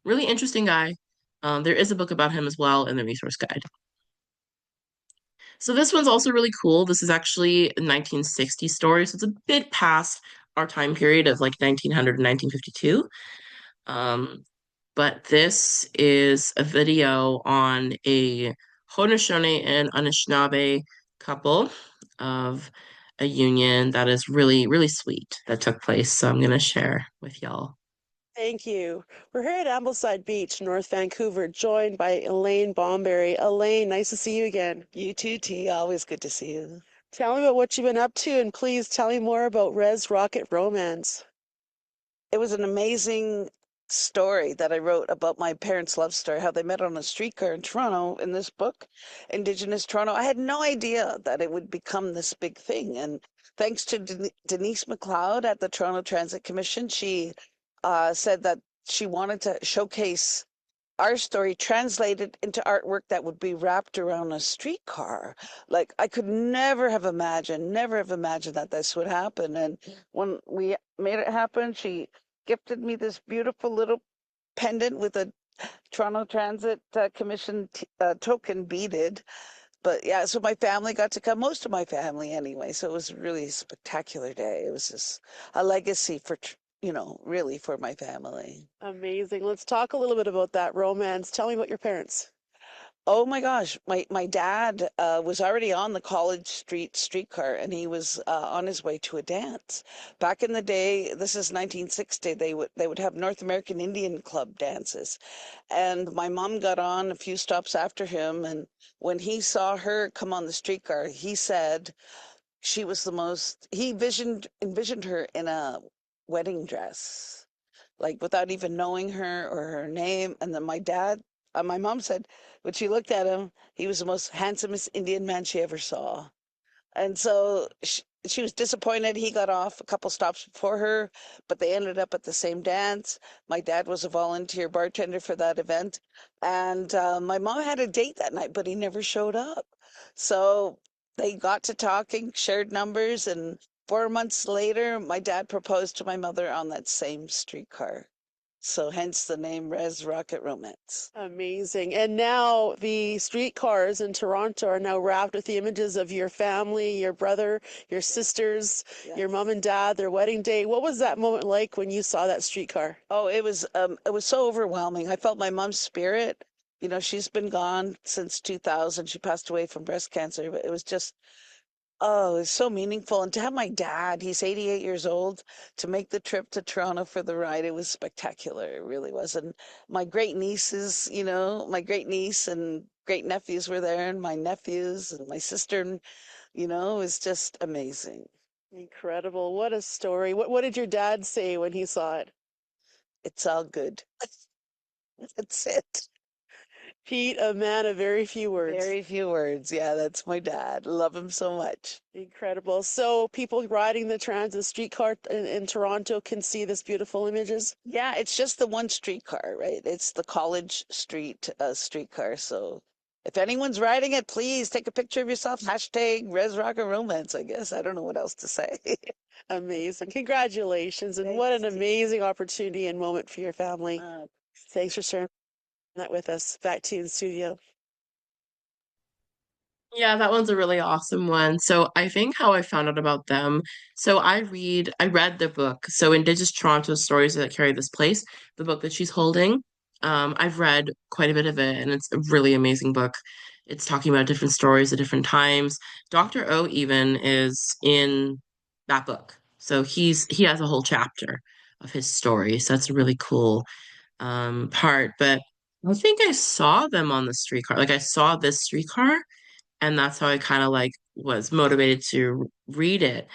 really interesting guy. There is a book about him as well in the resource guide. So this one's also really cool. This is actually a 1960 story, so it's a bit past our time period of like 1900 and 1952. Um, but this is a video on a Haudenosaunee and Anishinaabe couple of a union that is really, really sweet that took place. So I'm gonna share with y'all. Thank you. We're here at Ambleside Beach, North Vancouver, joined by Elaine Bomberry. Elaine, nice to see you again. You too, T. Always good to see you. Tell me about what you've been up to, and please tell me more about Res Rocket Romance. It was an amazing story that I wrote about my parents' love story, how they met on a streetcar in Toronto in this book, Indigenous Toronto. I had no idea that it would become this big thing. And thanks to Denise McLeod at the Toronto Transit Commission, she said that she wanted to showcase our story translated into artwork that would be wrapped around a streetcar. Like I could never have imagined that this would happen. And when we made it happen, she gifted me this beautiful little pendant with a Toronto Transit Commission token beaded. But yeah, so my family got to come, most of my family anyway. So it was really a spectacular day. It was just a legacy for, really for my family. Amazing. Let's talk a little bit about that romance. Tell me about your parents. Oh my gosh, my dad was already on the College Street streetcar, and he was on his way to a dance. Back in the day, this is 1960, they would have North American Indian Club dances. And my mom got on a few stops after him, and when he saw her come on the streetcar, he said she was the most, he envisioned her in a wedding dress, like without even knowing her or her name. And then my mom said, when she looked at him, he was the most handsomest Indian man she ever saw. And so she was disappointed. He got off a couple stops before her, but they ended up at the same dance. My dad was a volunteer bartender for that event. And my mom had a date that night, but he never showed up. So they got to talking, shared numbers, and 4 months later, my dad proposed to my mother on that same streetcar. So hence the name Res Rocket Romance. Amazing. And now the streetcars in Toronto are now wrapped with the images of your family, your brother, your sisters, your mom and dad, their wedding day. What was that moment like when you saw that streetcar? Oh, it was so overwhelming. I felt my mom's spirit. She's been gone since 2000. She passed away from breast cancer, but it was just, oh, it's so meaningful. And to have my dad, he's 88 years old, to make the trip to Toronto for the ride, it was spectacular. It really was. And my great nieces, my great niece and great nephews were there, and my nephews and my sister, it was just amazing. Incredible. What a story. What did your dad say when he saw it? It's all good. That's it. Pete, a man of very few words. Very few words. Yeah, that's my dad. Love him so much. Incredible. So people riding the transit streetcar in Toronto can see this beautiful images? Yeah, it's just the one streetcar, right? It's the College Street streetcar. So if anyone's riding it, please take a picture of yourself. Hashtag Res Rocket Romance, I guess. I don't know what else to say. Amazing. Congratulations. And what an amazing opportunity and moment for your family. Thanks for sharing that with us. Back to you in the studio. Yeah, that one's a really awesome one. So I think how I found out about them. So I read the book. So Indigenous Toronto Stories That Carry This Place, the book that she's holding. I've read quite a bit of it, and it's a really amazing book. It's talking about different stories at different times. Dr. O even is in that book. So he has a whole chapter of his story. So that's a really cool part. But I think I saw them on the streetcar. Like I saw this streetcar, and that's how I kind of like was motivated to read it.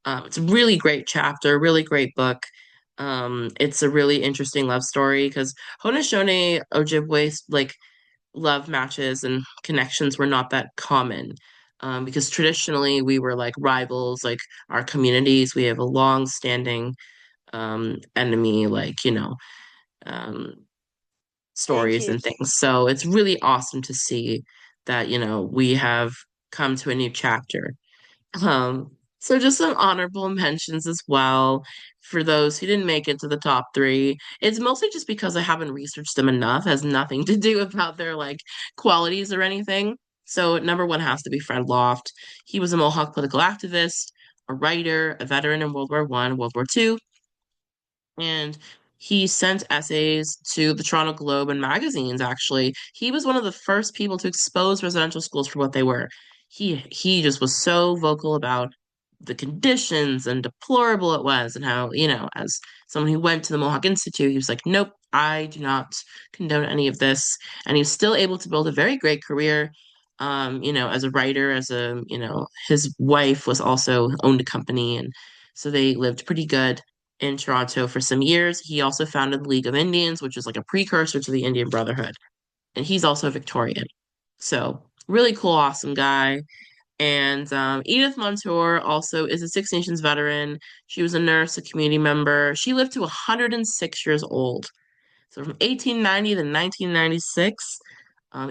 It's a really great chapter, really great book. It's a really interesting love story because Haudenosaunee Ojibwe like love matches and connections were not that common. Because traditionally we were like rivals, like our communities, we have a long-standing enemy, like, um, Thank stories you. and things. So it's really awesome to see that, we have come to a new chapter. So just some honorable mentions as well for those who didn't make it to the top three. It's mostly just because I haven't researched them enough, has nothing to do about their like qualities or anything. So number one has to be Fred Loft. He was a Mohawk political activist, a writer, a veteran in World War One, World War Two, and he sent essays to the Toronto Globe and magazines, actually. He was one of the first people to expose residential schools for what they were. He just was so vocal about the conditions and deplorable it was, and how, as someone who went to the Mohawk Institute, he was like, nope, I do not condone any of this. And he was still able to build a very great career, as a writer, his wife was also owned a company, and so they lived pretty good in Toronto for some years. He also founded the League of Indians, which is like a precursor to the Indian Brotherhood. And he's also Victorian. So, really cool, awesome guy. And Edith Montour also is a Six Nations veteran. She was a nurse, a community member. She lived to 106 years old. So from 1890 to 1996,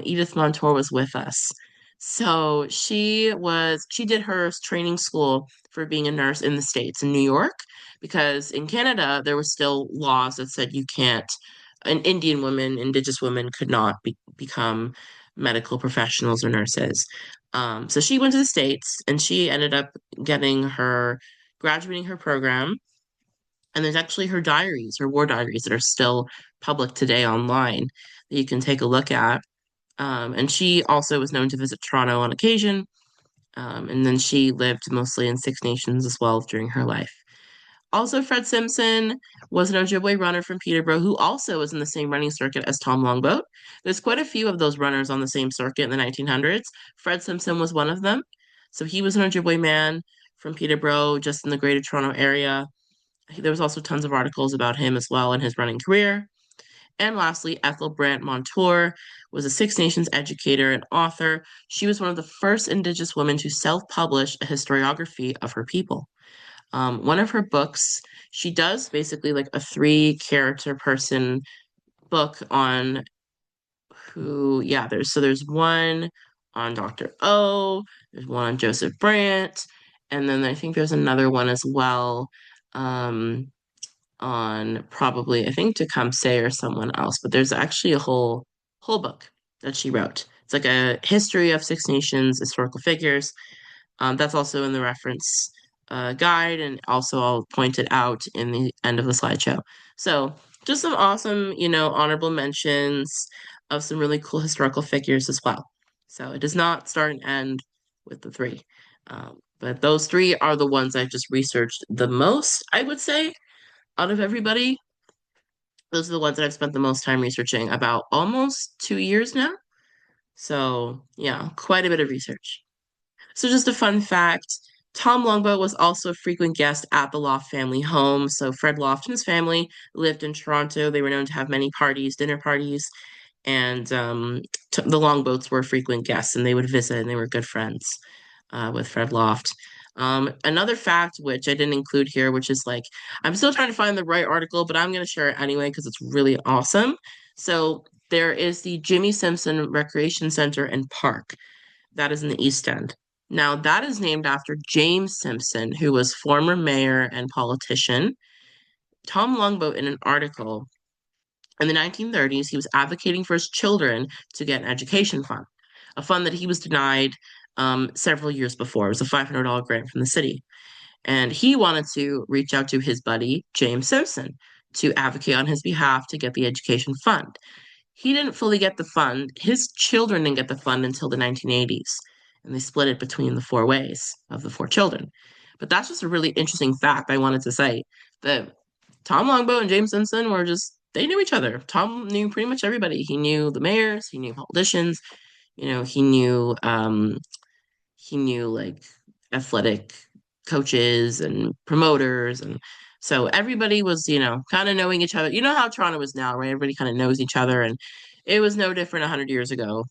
Edith Montour was with us. So she did her training school for being a nurse in the States, in New York, because in Canada, there was still laws that said an Indian woman, Indigenous women could not become medical professionals or nurses. So she went to the States and she ended up graduating her program, and there's actually her diaries, her war diaries, that are still public today online that you can take a look at. And she also was known to visit Toronto on occasion. And then she lived mostly in Six Nations as well during her life. Also, Fred Simpson was an Ojibwe runner from Peterborough who also was in the same running circuit as Tom Longboat. There's quite a few of those runners on the same circuit in the 1900s. Fred Simpson was one of them. So he was an Ojibwe man from Peterborough, just in the Greater Toronto area. There was also tons of articles about him as well in his running career. And lastly, Ethel Brant Montour was a Six Nations educator and author. She was one of the first Indigenous women to self-publish a historiography of her people. One of her books, she does basically like a three-character person book on there's one on Dr. O, there's one on Joseph Brant, and then I think there's another one as well. Um, on probably I think Tecumseh or someone else, but there's actually a whole book that she wrote. It's like a history of Six Nations historical figures. That's also in the reference guide, and also I'll point it out in the end of the slideshow. So just some awesome, honorable mentions of some really cool historical figures as well. So it does not start and end with the three. But those three are the ones I've just researched the most, I would say, out of everybody. Those are the ones that I've spent the most time researching, about almost 2 years now. So, yeah, quite a bit of research. So, just a fun fact, Tom Longboat was also a frequent guest at the Loft family home. So, Fred Loft and his family lived in Toronto. They were known to have many parties, dinner parties, and the Longboats were frequent guests, and they would visit, and they were good friends with Fred Loft. Another fact, which I didn't include here, which is like, I'm still trying to find the right article, but I'm going to share it anyway because it's really awesome. So there is the Jimmy Simpson Recreation Center and Park that is in the East End. Now, that is named after James Simpson, who was former mayor and politician. Tom Longboat, in an article in the 1930s, he was advocating for his children to get an education fund, a fund that he was denied several years before. It was a $500 grant from the city. And he wanted to reach out to his buddy, James Simpson, to advocate on his behalf to get the education fund. He didn't fully get the fund. His children didn't get the fund until the 1980s, and they split it between the four ways of the four children. But that's just a really interesting fact I wanted to say, that Tom Longboat and James Simpson they knew each other. Tom knew pretty much everybody. He knew the mayors, he knew politicians, he knew like athletic coaches and promoters, and so everybody was, kind of knowing each other. You know how Toronto is now, right? Everybody kind of knows each other, and it was no different 100 years ago.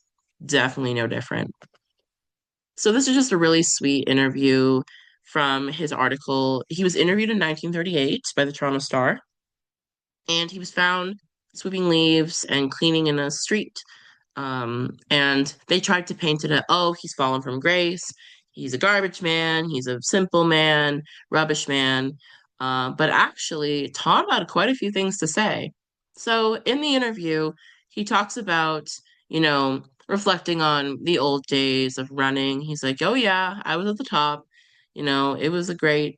Definitely no different. So this is just a really sweet interview from his article. He was interviewed in 1938 by the Toronto Star, and he was found sweeping leaves and cleaning in a street And they tried to paint it as, oh, he's fallen from grace. He's a garbage man. He's a simple man, rubbish man. But actually, Tom had quite a few things to say. So in the interview, he talks about, reflecting on the old days of running. He's like, oh, yeah, I was at the top. It was it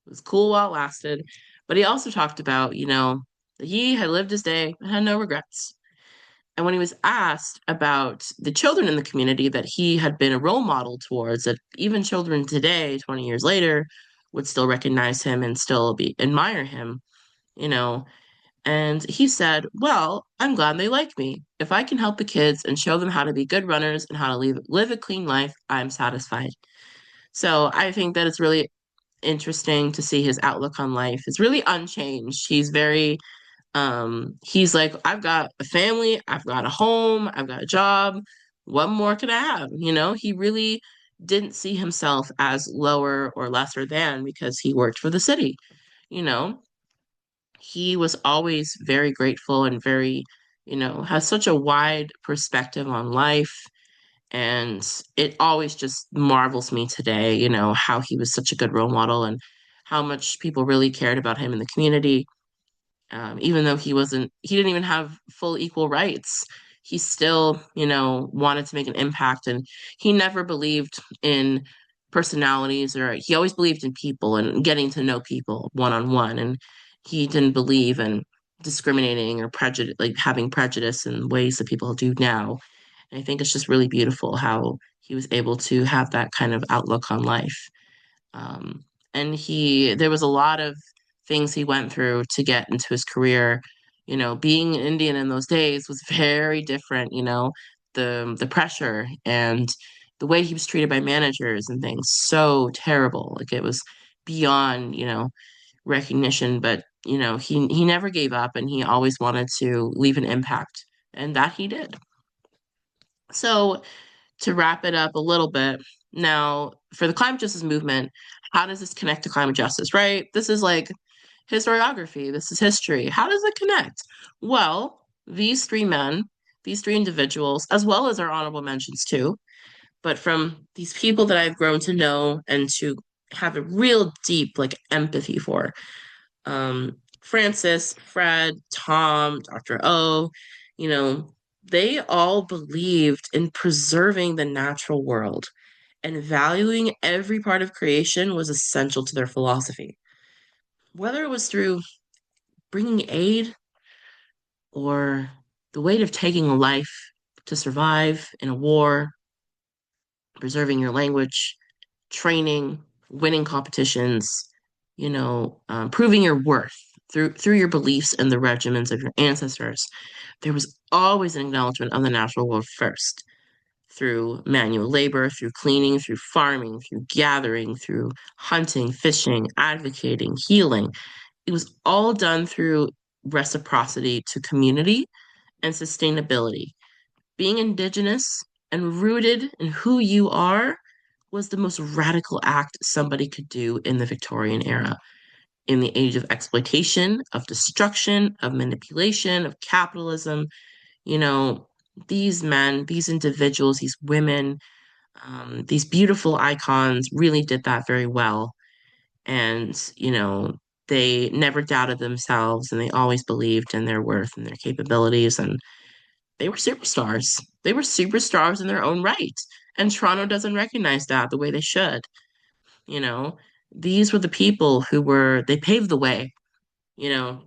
was cool while it lasted. But he also talked about, that he had lived his day and had no regrets. And when he was asked about the children in the community that he had been a role model towards, that even children today, 20 years later, would still recognize him and still admire him, you know. And he said, well, I'm glad they like me. If I can help the kids and show them how to be good runners and how to live a clean life, I'm satisfied. So I think that it's really interesting to see his outlook on life. It's really unchanged. He's like, I've got a family, I've got a home, I've got a job. What more could I have? He really didn't see himself as lower or lesser than because he worked for the city. You know, he was always very grateful and very, has such a wide perspective on life. And it always just marvels me today, how he was such a good role model and how much people really cared about him in the community, even though he didn't even have full equal rights. He still, wanted to make an impact, and he never believed in personalities, or he always believed in people and getting to know people one on one. And he didn't believe in discriminating or prejudice, like having prejudice in ways that people do now. And I think it's just really beautiful how he was able to have that kind of outlook on life. Um, and there was a lot of things he went through to get into his career. Being Indian in those days was very different, the pressure and the way he was treated by managers and things, so terrible. Like it was beyond, recognition, but he never gave up and he always wanted to leave an impact, and that he did. So to wrap it up a little bit, now for the climate justice movement, how does this connect to climate justice, right? This is like historiography, this is history. How does it connect? Well, these three men, these three individuals, as well as our honorable mentions too, but from these people that I've grown to know and to have a real deep like empathy for, Francis, Fred, Tom, Dr. O, you know, they all believed in preserving the natural world, and valuing every part of creation was essential to their philosophy. Whether it was through bringing aid or the weight of taking a life to survive in a war, preserving your language, training, winning competitions, proving your worth through your beliefs and the regimens of your ancestors. There was always an acknowledgement of the natural world first, through manual labor, through cleaning, through farming, through gathering, through hunting, fishing, advocating, healing. It was all done through reciprocity to community and sustainability. Being Indigenous and rooted in who you are was the most radical act somebody could do in the Victorian era. In the age of exploitation, of destruction, of manipulation, of capitalism, you know, these men, these individuals, these women, these beautiful icons really did that very well. And, they never doubted themselves and they always believed in their worth and their capabilities. And they were superstars. They were superstars in their own right. And Toronto doesn't recognize that the way they should. You know, these were the people they paved the way. You know,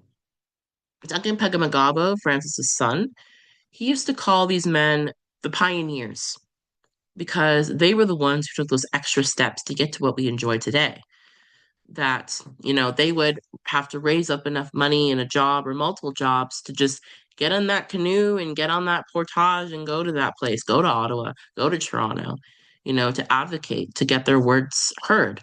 Duncan Pegamagabo, Francis's son, he used to call these men the pioneers because they were the ones who took those extra steps to get to what we enjoy today. That, they would have to raise up enough money in a job or multiple jobs to just get in that canoe and get on that portage and go to that place, go to Ottawa, go to Toronto, to advocate, to get their words heard.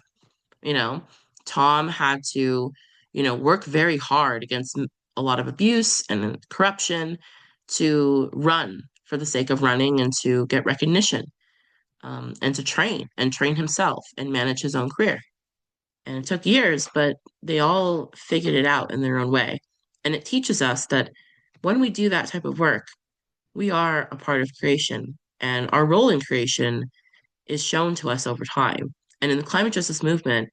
You know, Tom had to, work very hard against a lot of abuse and corruption to run for the sake of running and to get recognition, and to train himself and manage his own career. And it took years, but they all figured it out in their own way. And it teaches us that when we do that type of work, we are a part of creation, and our role in creation is shown to us over time. And in the climate justice movement,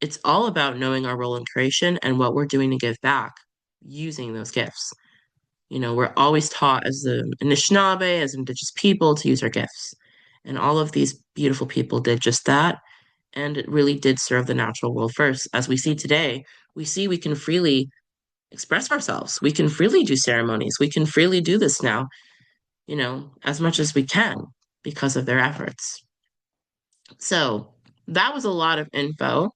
it's all about knowing our role in creation and what we're doing to give back using those gifts. We're always taught as the Anishinaabe, as Indigenous people, to use our gifts. And all of these beautiful people did just that. And it really did serve the natural world first. As we see today, we see we can freely express ourselves. We can freely do ceremonies. We can freely do this now, as much as we can because of their efforts. So that was a lot of info.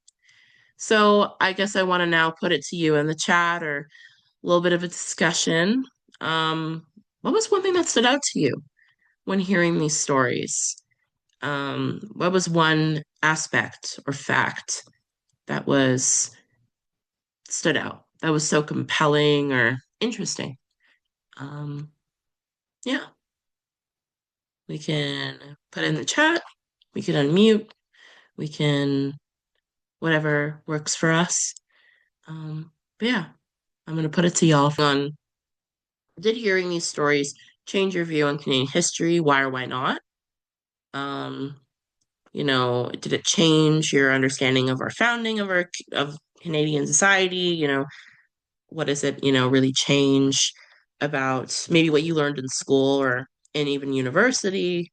So I guess I want to now put it to you in the chat or a little bit of a discussion. What was one thing that stood out to you when hearing these stories? What was one aspect or fact that was stood out, that was so compelling or interesting? Um, yeah, we can put it in the chat. We can unmute. We can whatever works for us. But yeah, I'm gonna put it to y'all on, did hearing these stories change your view on Canadian history? Why or why not? Um, did it change your understanding of our founding of Canadian society? What does it, really change about maybe what you learned in school or in even university?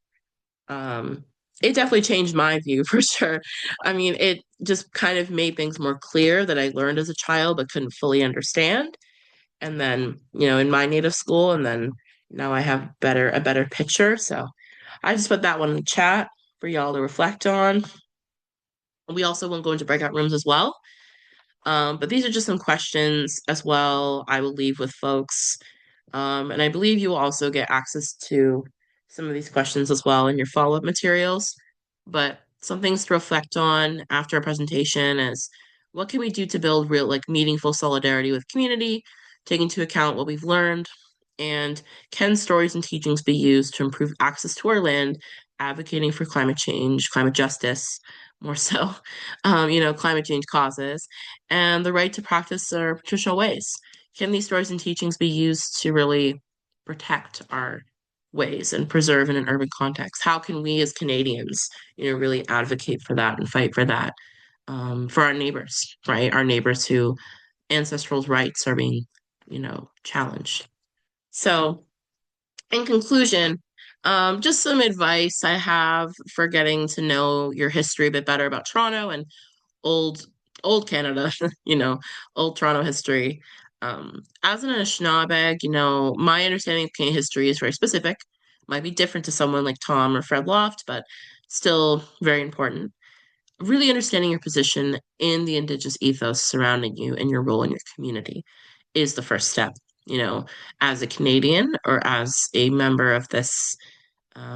Um, it definitely changed my view for sure. I mean, it just kind of made things more clear that I learned as a child but couldn't fully understand. And then, in my native school, and then now I have a better picture. So I just put that one in the chat for y'all to reflect on. We also will go into breakout rooms as well. But these are just some questions as well I will leave with folks. And I believe you will also get access to some of these questions as well in your follow-up materials. But some things to reflect on after a presentation is, what can we do to build real, like, meaningful solidarity with community, taking into account what we've learned? And can stories and teachings be used to improve access to our land, advocating for climate change, climate justice, more so, climate change causes, and the right to practice our traditional ways? Can these stories and teachings be used to really protect our ways and preserve in an urban context? How can we as Canadians, really advocate for that and fight for that, for our neighbors, right? Our neighbors who ancestral rights are being, challenged. So, in conclusion, just some advice I have for getting to know your history a bit better about Toronto and old old Canada, old Toronto history. As an Anishinaabe, my understanding of Canadian history is very specific. Might be different to someone like Tom or Fred Loft, but still very important. Really understanding your position in the Indigenous ethos surrounding you and your role in your community is the first step. As a Canadian or as a member of this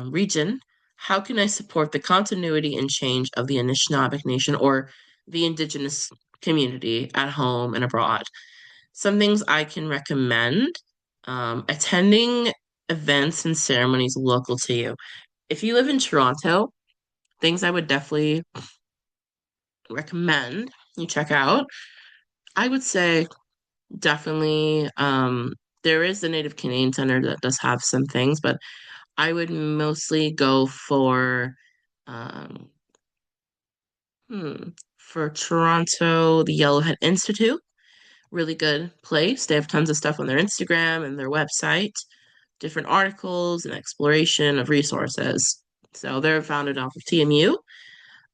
region, how can I support the continuity and change of the Anishinaabe Nation or the Indigenous community at home and abroad? Some things I can recommend: attending events and ceremonies local to you. If you live in Toronto, things I would definitely recommend you check out. I would say definitely, there is the Native Canadian Center that does have some things, but I would mostly go um, hmm, for Toronto, the Yellowhead Institute. Really good place. They have tons of stuff on their Instagram and their website, different articles and exploration of resources. So they're founded off of TMU.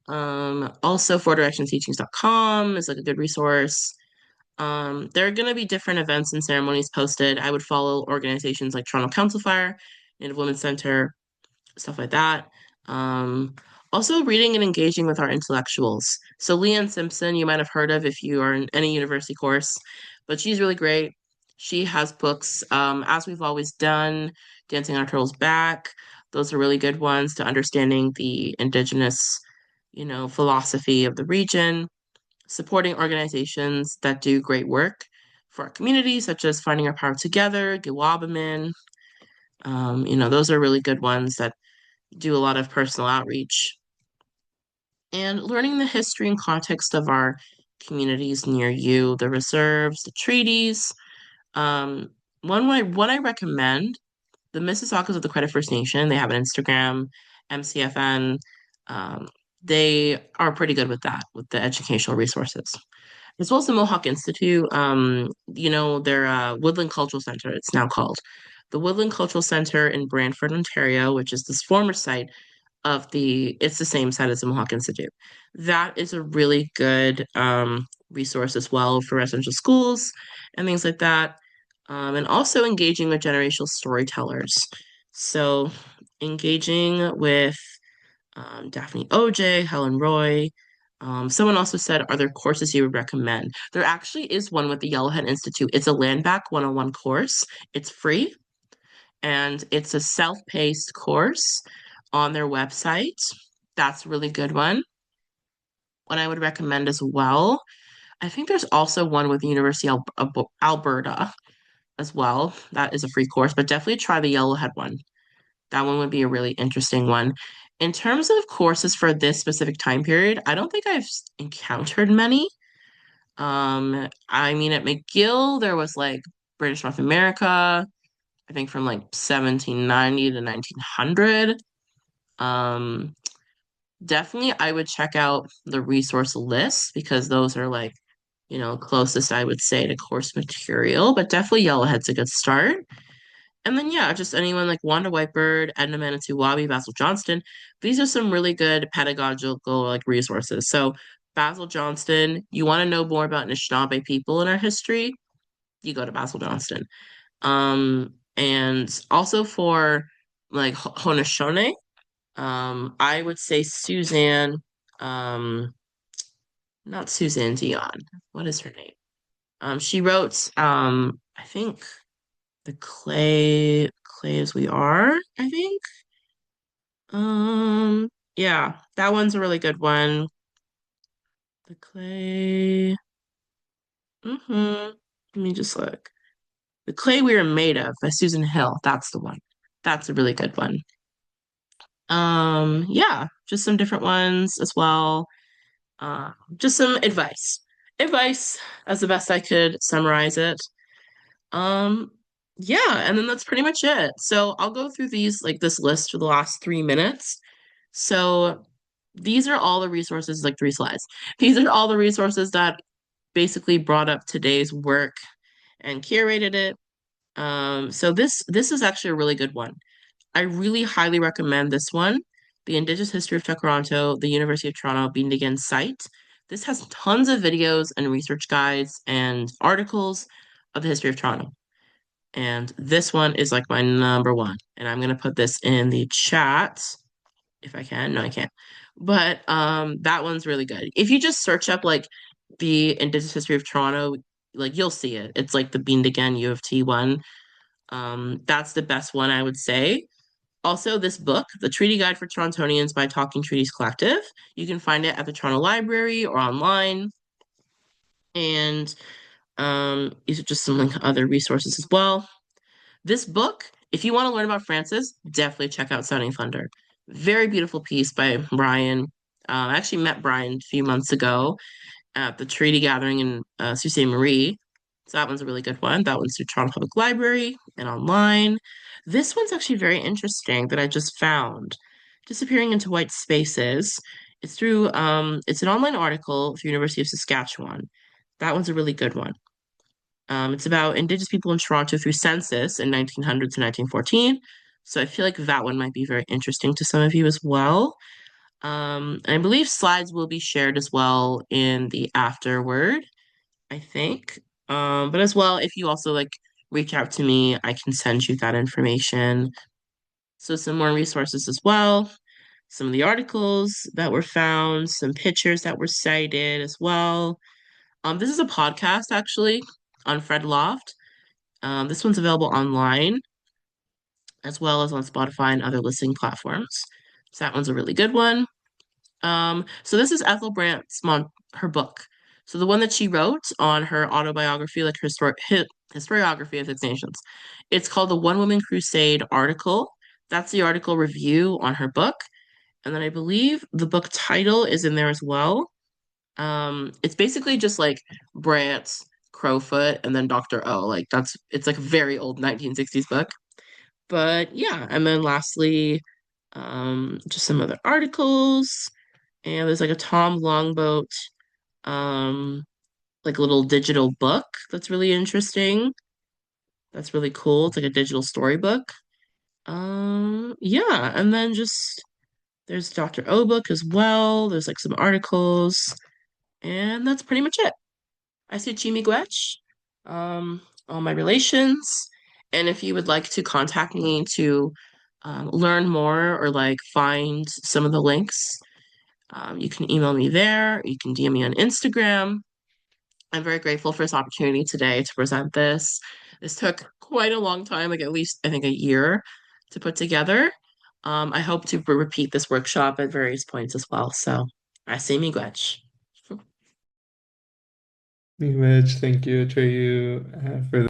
Also, fourdirectionsteachings.com is like a good resource. There are going to be different events and ceremonies posted. I would follow organizations like Toronto Council Fire, Native Women's Center, stuff like that. Um, Also, reading and engaging with our intellectuals. So, Leanne Simpson, you might have heard of if you are in any university course, but she's really great. She has books, As We've Always Done, Dancing Our Turtles Back. Those are really good ones to understanding the Indigenous, philosophy of the region, supporting organizations that do great work for our community, such as Finding Our Power Together, Giwabamin. Those are really good ones that do a lot of personal outreach. And learning the history and context of our communities near you, the reserves, the treaties. Um, one I recommend the Mississaugas of the Credit First Nation. They have an Instagram, MCFN. Um, they are pretty good with that, with the educational resources. As well as the Mohawk Institute, their Woodland Cultural Center, it's now called. The Woodland Cultural Center in Brantford, Ontario, which is this former site it's the same site as the Mohawk Institute. That is a really good resource as well for residential schools and things like that. And also engaging with generational storytellers. So engaging with Daphne OJ, Helen Roy. Someone also said, are there courses you would recommend? There actually is one with the Yellowhead Institute. It's a Land Back 101 course. It's free and it's a self-paced course on their website. That's a really good one. One I would recommend as well. I think there's also one with the University of Alberta as well. That is a free course, but definitely try the Yellowhead one. That one would be a really interesting one. In terms of courses for this specific time period, I don't think I've encountered many. I mean, at McGill, there was like British North America, I think from like 1790 to 1900. Um, Definitely, I would check out the resource lists because those are like, closest I would say to course material, but definitely Yellowhead's a good start. And then, yeah, just anyone like Wanda Whitebird, Edna Manitowoc, Basil Johnston. These are some really good pedagogical like resources. So, Basil Johnston, you want to know more about Anishinaabe people in our history, you go to Basil Johnston. And also for like Haudenosaunee, I would say Suzanne, um, not Suzanne Dion. What is her name? She wrote, I think the clay as we are, I think. Yeah, that one's a really good one. The clay. Let me just look. The clay we are made of by Susan Hill. That's the one. That's a really good one. Yeah, just some different ones as well. Just some advice. Advice as the best I could summarize it. Um, yeah, and then that's pretty much it. So I'll go through this list for the last 3 minutes. So these are all the resources, like 3 slides. These are all the resources that basically brought up today's work and curated it. So this is actually a really good one. I really highly recommend this one, the Indigenous History of Toronto, the University of Toronto Being Again site. This has tons of videos and research guides and articles of the history of Toronto. And this one is like my number one. And I'm gonna put this in the chat if I can. No, I can't. But that one's really good. If you just search up like the Indigenous History of Toronto, like you'll see it. It's like the Beamed Again U of T one. That's the best one I would say. Also, this book, The Treaty Guide for Torontonians by Talking Treaties Collective, you can find it at the Toronto Library or online. And these are just some like other resources as well. This book, if you want to learn about Francis, definitely check out Sounding Thunder. Very beautiful piece by Brian. I actually met Brian a few months ago at the Treaty Gathering in Sault Ste. Marie. So that one's a really good one. That one's through Toronto Public Library and online. This one's actually very interesting that I just found. Disappearing into White Spaces. It's an online article through University of Saskatchewan. That one's a really good one. It's about Indigenous people in Toronto through census in 1900 to 1914. So I feel like that one might be very interesting to some of you as well. And I believe slides will be shared as well in the afterward, I think. But as well, if you also like reach out to me, I can send you that information. So some more resources as well, some of the articles that were found, some pictures that were cited as well. This is a podcast actually on Fred Loft. This one's available online as well as on Spotify and other listening platforms. So that one's a really good one. So this is Ethel Brandt's her book. So the one that she wrote on her autobiography, like her historiography of Six Nations. It's called the One Woman Crusade article. That's the article review on her book. And then I believe the book title is in there as well. It's basically just like Brandt's Crowfoot and then Dr. O. It's like a very old 1960s book. But yeah, and then lastly, just some other articles. And there's like a Tom Longboat, um, like a little digital book that's really interesting. That's really cool. It's like a digital storybook. Yeah, and then just there's Dr. O book as well. There's like some articles, and that's pretty much it. I see Chimigwech, all my relations, and if you would like to contact me to learn more or like find some of the links, you can email me there. You can DM me on Instagram. I'm very grateful for this opportunity today to present this. This took quite a long time, like at least I think a year to put together. I hope to repeat this workshop at various points as well. So, I see miigwech. Thank you, Atreyu, for